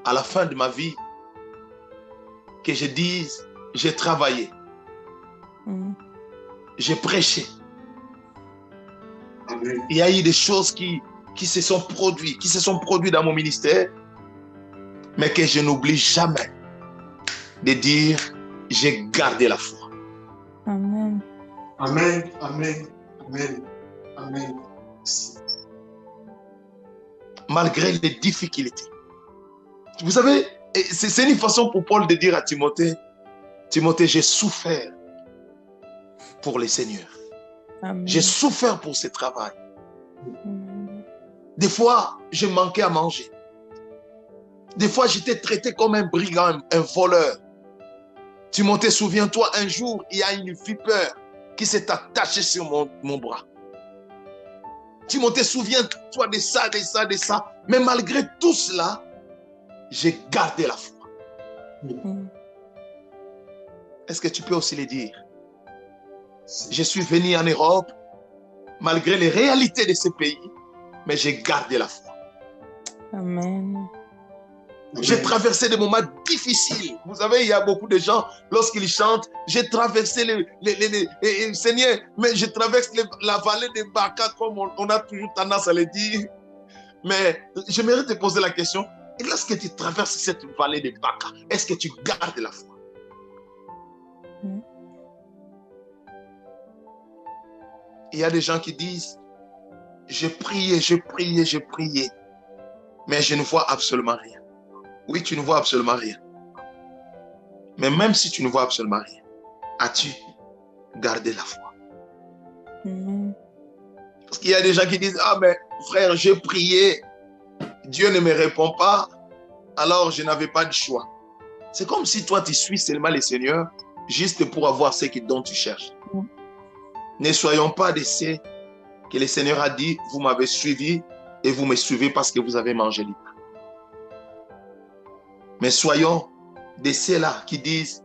Speaker 1: à la fin de ma vie, que je dise, j'ai travaillé, j'ai prêché.
Speaker 3: Amen.
Speaker 1: Il y a eu des choses qui se sont produites dans mon ministère, mais que je n'oublie jamais de dire, j'ai gardé la foi.
Speaker 2: Amen.
Speaker 3: Amen. Amen. Amen. Amen.
Speaker 1: malgré les difficultés. Vous savez, c'est une façon pour Paul de dire à Timothée, Timothée, j'ai souffert pour le Seigneur.
Speaker 2: Amen.
Speaker 1: J'ai souffert pour ce travail.
Speaker 2: Amen.
Speaker 1: Des fois, je manquais à manger. Des fois, j'étais traité comme un brigand, un voleur. Timothée, souviens-toi, un jour, il y a une vipère qui s'est attachée sur mon bras. Timothée, souviens-toi de ça, de ça, de ça. Mais malgré tout cela, j'ai gardé la foi.
Speaker 2: Mm.
Speaker 1: Est-ce que tu peux aussi le dire? Je suis venu en Europe, malgré les réalités de ce pays, mais j'ai gardé la foi.
Speaker 2: Amen.
Speaker 1: J'ai traversé des moments difficiles. Vous savez, il y a beaucoup de gens, lorsqu'ils chantent, j'ai traversé Seigneur, mais je traverse la vallée de Baca, comme on a toujours tendance à le dire. Mais j'aimerais te poser la question, et lorsque tu traverses cette vallée de Baca, est-ce que tu gardes la foi?
Speaker 2: Mm.
Speaker 1: Il y a des gens qui disent, j'ai prié, mais je ne vois absolument rien. Oui, tu ne vois absolument rien. Mais même si tu ne vois absolument rien, as-tu gardé la foi?
Speaker 2: Amen.
Speaker 1: Parce qu'il y a des gens qui disent, ah mais frère, j'ai prié, Dieu ne me répond pas, alors je n'avais pas de choix. C'est comme si toi tu suis seulement le Seigneur, juste pour avoir ce dont tu cherches.
Speaker 2: Mm.
Speaker 1: Ne soyons pas de ceux que le Seigneur a dit, vous m'avez suivi et vous me suivez parce que vous avez mangé du pain. Mais soyons de ceux-là qui disent,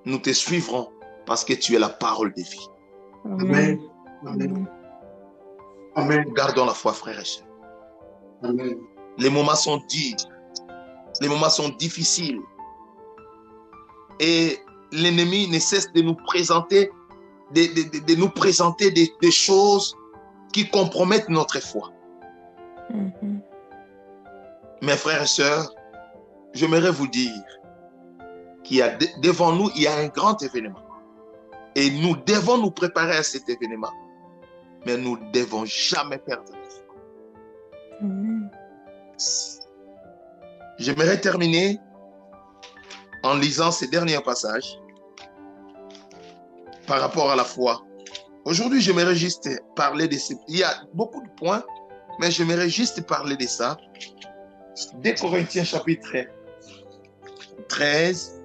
Speaker 1: nous te suivrons parce que tu es la parole de vie.
Speaker 3: Amen. Amen. Amen.
Speaker 1: Gardons la foi, frères et sœurs.
Speaker 3: Amen.
Speaker 1: Les moments sont durs, les moments sont difficiles. Et l'ennemi ne cesse de nous présenter, des choses qui compromettent notre foi.
Speaker 2: Mhm.
Speaker 1: Mes frères et sœurs, j'aimerais vous dire qu'il y a devant nous, il y a un grand événement. Et nous devons nous préparer à cet événement. Mais nous ne devons jamais perdre la foi.
Speaker 2: Amen.
Speaker 1: J'aimerais terminer en lisant ces derniers passages par rapport à la foi. Aujourd'hui, j'aimerais juste parler de ces... Il y a beaucoup de points, mais j'aimerais juste parler de ça. 2 Corinthiens chapitre 13.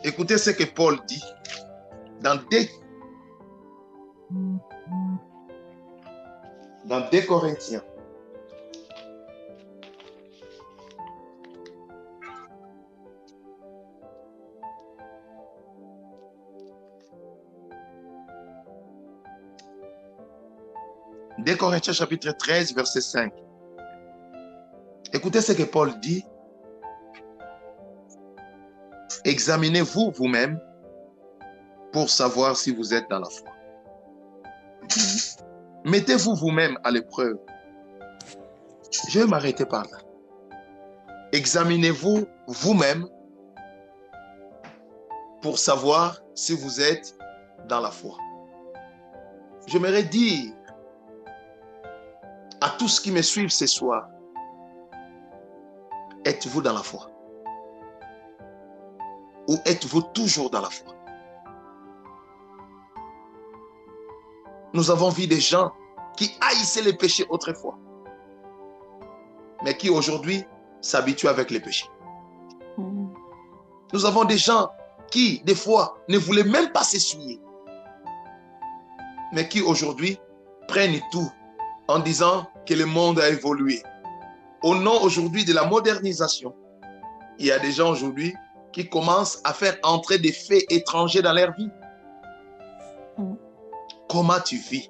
Speaker 1: Écoutez ce que Paul dit dans 2 Corinthiens. Deux Corinthiens chapitre 13, verset 5. Écoutez ce que Paul dit. Examinez-vous vous-même pour savoir si vous êtes dans la foi. Mettez-vous vous-même à l'épreuve. Je vais m'arrêter par là. Examinez-vous vous-même pour savoir si vous êtes dans la foi. J'aimerais dire à tous qui me suivent ce soir, êtes-vous dans la foi? Ou êtes-vous toujours dans la foi? Nous avons vu des gens qui haïssaient les péchés autrefois, mais qui aujourd'hui s'habituent avec les péchés. Nous avons des gens qui, des fois, ne voulaient même pas s'essuyer, mais qui aujourd'hui prennent tout en disant que le monde a évolué. Au nom aujourd'hui de la modernisation, il y a des gens aujourd'hui qui commencent à faire entrer des faits étrangers dans leur vie. Comment tu vis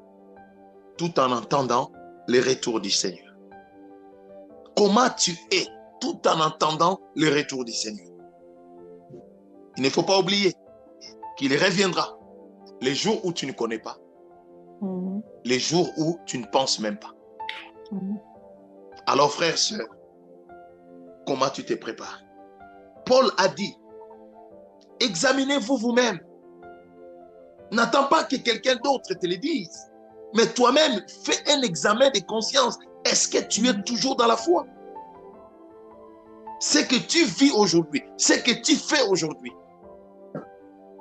Speaker 1: tout en entendant le retour du Seigneur? Comment tu es tout en entendant le retour du Seigneur? Il ne faut pas oublier qu'il reviendra les jours où tu ne connais pas, les jours où tu ne penses même pas. Alors frères, sœurs, comment tu te prépares? Paul a dit, examinez-vous vous-même. N'attends pas que quelqu'un d'autre te le dise, mais toi-même, fais un examen de conscience. Est-ce que tu es toujours dans la foi? Ce que tu vis aujourd'hui, ce que tu fais aujourd'hui,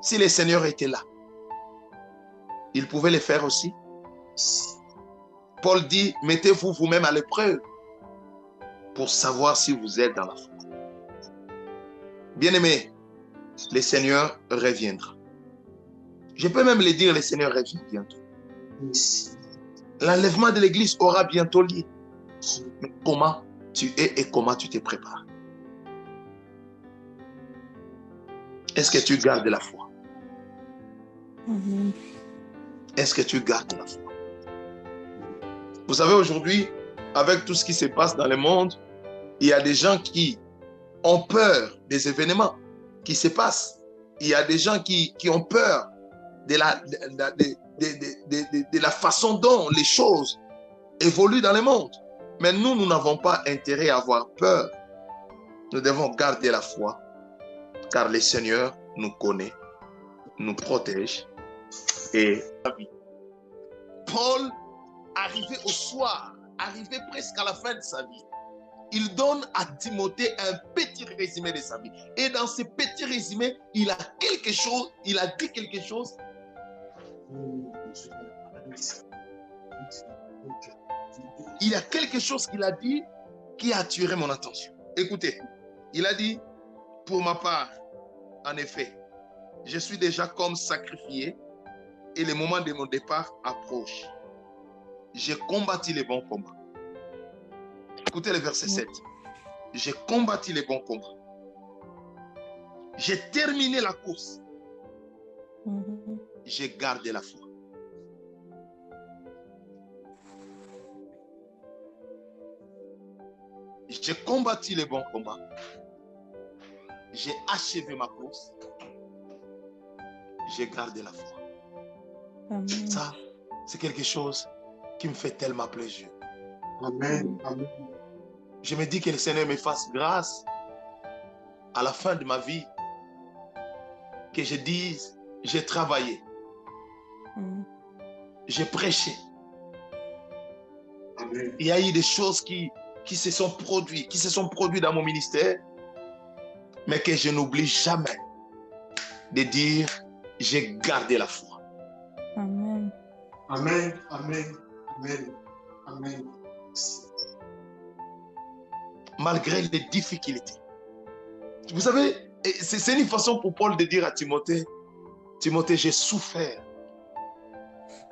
Speaker 1: si le Seigneur était là, il pouvait le faire aussi. Paul dit, mettez-vous vous-même à l'épreuve pour savoir si vous êtes dans la foi. Bien-aimé, le Seigneur reviendra. Je peux même le dire, le Seigneur revient bientôt. L'enlèvement de l'église aura bientôt lieu. Mais comment tu es et comment tu te prépares? Est-ce que tu gardes la foi?
Speaker 2: Amen.
Speaker 1: Est-ce que tu gardes la foi? Vous savez, aujourd'hui, avec tout ce qui se passe dans le monde, il y a des gens qui ont peur des événements qui se passent. Il y a des gens qui ont peur de la façon dont les choses évoluent dans le monde. Mais nous n'avons pas intérêt à avoir peur. Nous devons garder la foi, car le Seigneur nous connaît, nous protège et la vie. Paul, arrivé au soir, arrivé presque à la fin de sa vie, il donne à Timothée un petit résumé de sa vie. Et dans ce petit résumé, il a dit quelque chose. Il y a quelque chose qu'il a dit qui a attiré mon attention. Écoutez, il a dit, pour ma part, en effet, je suis déjà comme sacrifié et le moment de mon départ approche. J'ai combattu les bons combats. Écoutez le verset 7. J'ai combattu les bons combats. J'ai terminé la course. J'ai gardé la foi. J'ai combattu les bons combats. J'ai achevé ma course. J'ai gardé la foi.
Speaker 2: Amen.
Speaker 1: Ça, c'est quelque chose qui me fait tellement plaisir.
Speaker 3: Amen. Amen.
Speaker 1: Je me dis que le Seigneur me fasse grâce à la fin de ma vie, que je dise, j'ai travaillé, j'ai prêché.
Speaker 3: Amen.
Speaker 1: Il y a eu des choses qui se sont produites dans mon ministère, mais que je n'oublie jamais de dire, j'ai gardé la foi.
Speaker 2: Amen.
Speaker 3: Amen. Amen. Amen. Amen.
Speaker 1: Malgré les difficultés. Vous savez, c'est une façon pour Paul de dire à Timothée, Timothée, j'ai souffert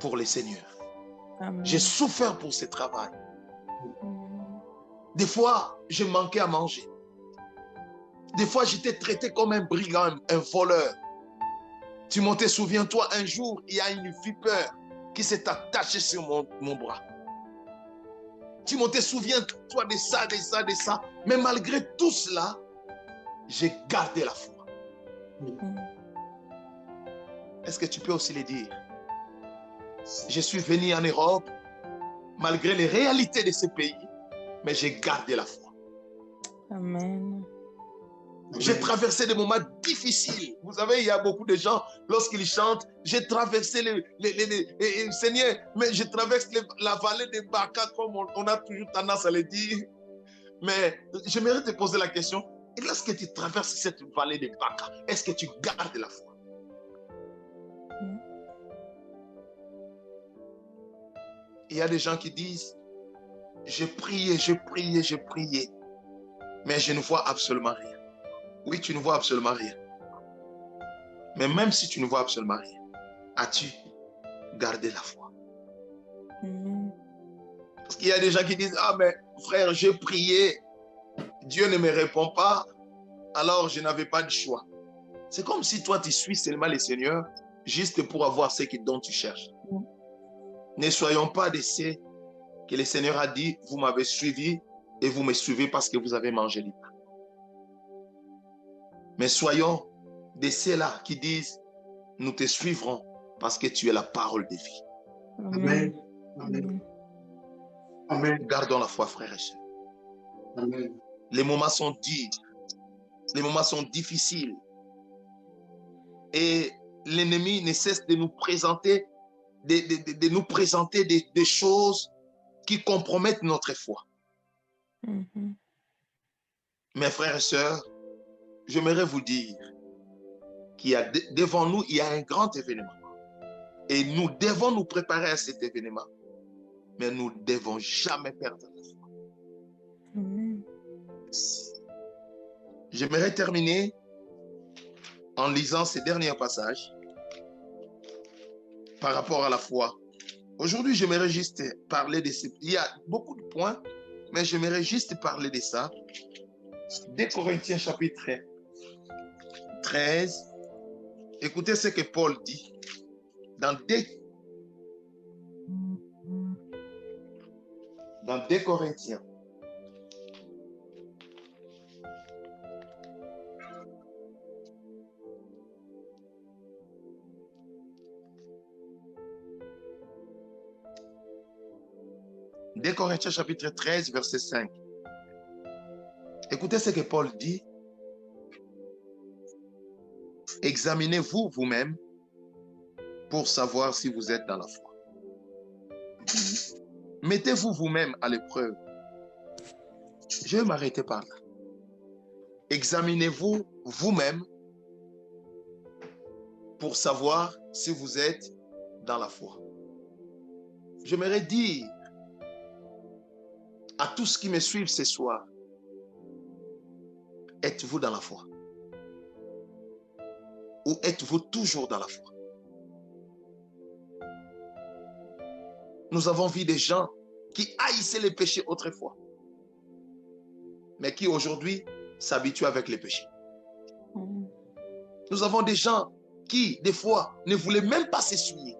Speaker 1: pour le Seigneur.
Speaker 2: Amen.
Speaker 1: J'ai souffert pour ce travail. Des fois, je manquais à manger. Des fois, j'étais traité comme un brigand, un voleur. Timothée, souviens-toi, un jour, il y a une vipère qui s'est attachée sur mon bras. Timothée, souviens-toi de ça, de ça, de ça. Mais malgré tout cela, j'ai gardé la foi. Est-ce que tu peux aussi le dire? Je suis venu en Europe, malgré les réalités de ce pays, mais j'ai gardé la foi.
Speaker 2: Amen.
Speaker 1: J'ai traversé des moments difficiles. Vous savez, il y a beaucoup de gens, lorsqu'ils chantent, j'ai traversé Seigneur, mais je traverse la vallée de Baka, comme on a toujours tendance à le dire. Mais j'aimerais te poser la question, et lorsque tu traverses cette vallée de Baka, est-ce que tu gardes la foi? Il y a des gens qui disent, j'ai prié, mais je ne vois absolument rien. Oui, tu ne vois absolument rien. Mais même si tu ne vois absolument rien, as-tu gardé la foi? Parce qu'il y a des gens qui disent, ah mais frère, j'ai prié, Dieu ne me répond pas, alors je n'avais pas de choix. C'est comme si toi tu suis seulement le Seigneur, juste pour avoir ce dont tu cherches. Ne soyons pas de ceux que le Seigneur a dit, vous m'avez suivi et vous me suivez parce que vous avez mangé du pain. Mais soyons de ceux-là qui disent, nous te suivrons parce que tu es la parole de vie.
Speaker 3: Amen. Amen. Amen.
Speaker 1: Gardons la foi, frères et sœurs.
Speaker 3: Amen.
Speaker 1: Les moments sont durs, les moments sont difficiles. Et l'ennemi ne cesse de nous présenter des choses qui compromettent notre foi.
Speaker 2: Mhm.
Speaker 1: Mes frères et sœurs, j'aimerais vous dire qu'il y a devant nous, il y a un grand événement. Et nous devons nous préparer à cet événement. Mais nous ne devons jamais perdre la foi.
Speaker 2: Amen.
Speaker 1: J'aimerais terminer en lisant ces derniers passages par rapport à la foi. Aujourd'hui, j'aimerais juste parler de ces... Il y a beaucoup de points, mais j'aimerais juste parler de ça. 2 Corinthiens chapitre 13. Écoutez ce que Paul dit dans 2 Corinthiens. Deux Corinthiens chapitre 13, verset 5. Écoutez ce que Paul dit. Examinez-vous vous-même pour savoir si vous êtes dans la foi. Mettez-vous vous-même à l'épreuve. Je vais m'arrêter par là. Examinez-vous vous-même pour savoir si vous êtes dans la foi. J'aimerais dire à tous qui me suivent ce soir, êtes-vous dans la foi? Ou êtes-vous toujours dans la foi? Nous avons vu des gens qui haïssaient les péchés autrefois, mais qui aujourd'hui s'habituent avec les péchés. Nous avons des gens qui, des fois, ne voulaient même pas s'essuyer,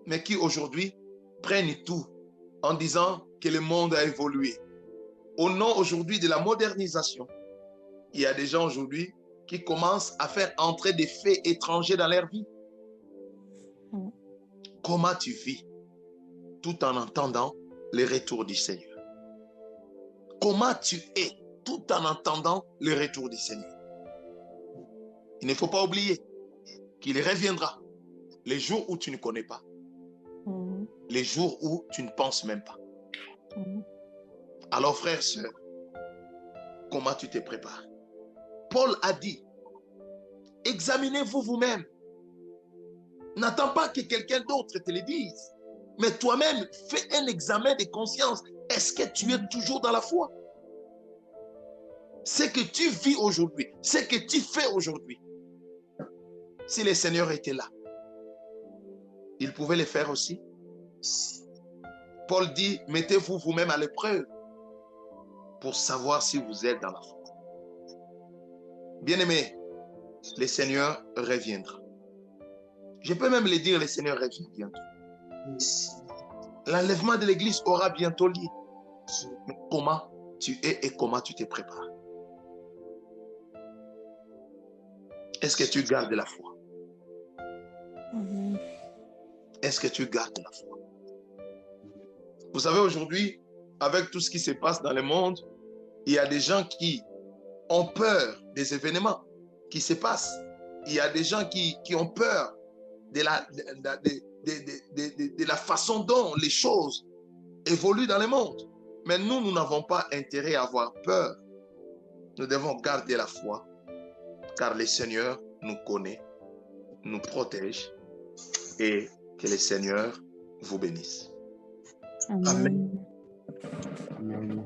Speaker 1: mais qui aujourd'hui prennent tout en disant que le monde a évolué. Au nom aujourd'hui de la modernisation, il y a des gens aujourd'hui qui commencent à faire entrer des faits étrangers dans leur vie. Comment tu vis tout en entendant le retour du Seigneur? Comment tu es tout en entendant le retour du Seigneur? Il ne faut pas oublier qu'il reviendra les jours où tu ne connais pas, les jours où tu ne penses même pas. Alors frères, sœurs, comment tu te prépares? Paul a dit, examinez-vous vous-même. N'attends pas que quelqu'un d'autre te le dise, mais toi-même, fais un examen de conscience. Est-ce que tu es toujours dans la foi? Ce que tu vis aujourd'hui, ce que tu fais aujourd'hui, si le Seigneur était là, il pouvait le faire aussi. Paul dit, mettez-vous vous-même à l'épreuve pour savoir si vous êtes dans la foi. Bien-aimés, le Seigneur reviendra. Je peux même le dire, le Seigneur revient bientôt. L'enlèvement de l'église aura bientôt lieu. Mais comment tu es et comment tu te prépares? Est-ce que tu gardes la foi? Est-ce que tu gardes la foi? Vous savez, aujourd'hui, avec tout ce qui se passe dans le monde, il y a des gens qui ont peur des événements qui se passent. Il y a des gens qui ont peur de la façon dont les choses évoluent dans le monde. Mais nous n'avons pas intérêt à avoir peur. Nous devons garder la foi, car le Seigneur nous connaît, nous protège, et que le Seigneur vous bénisse.
Speaker 2: Amen.
Speaker 3: Amen.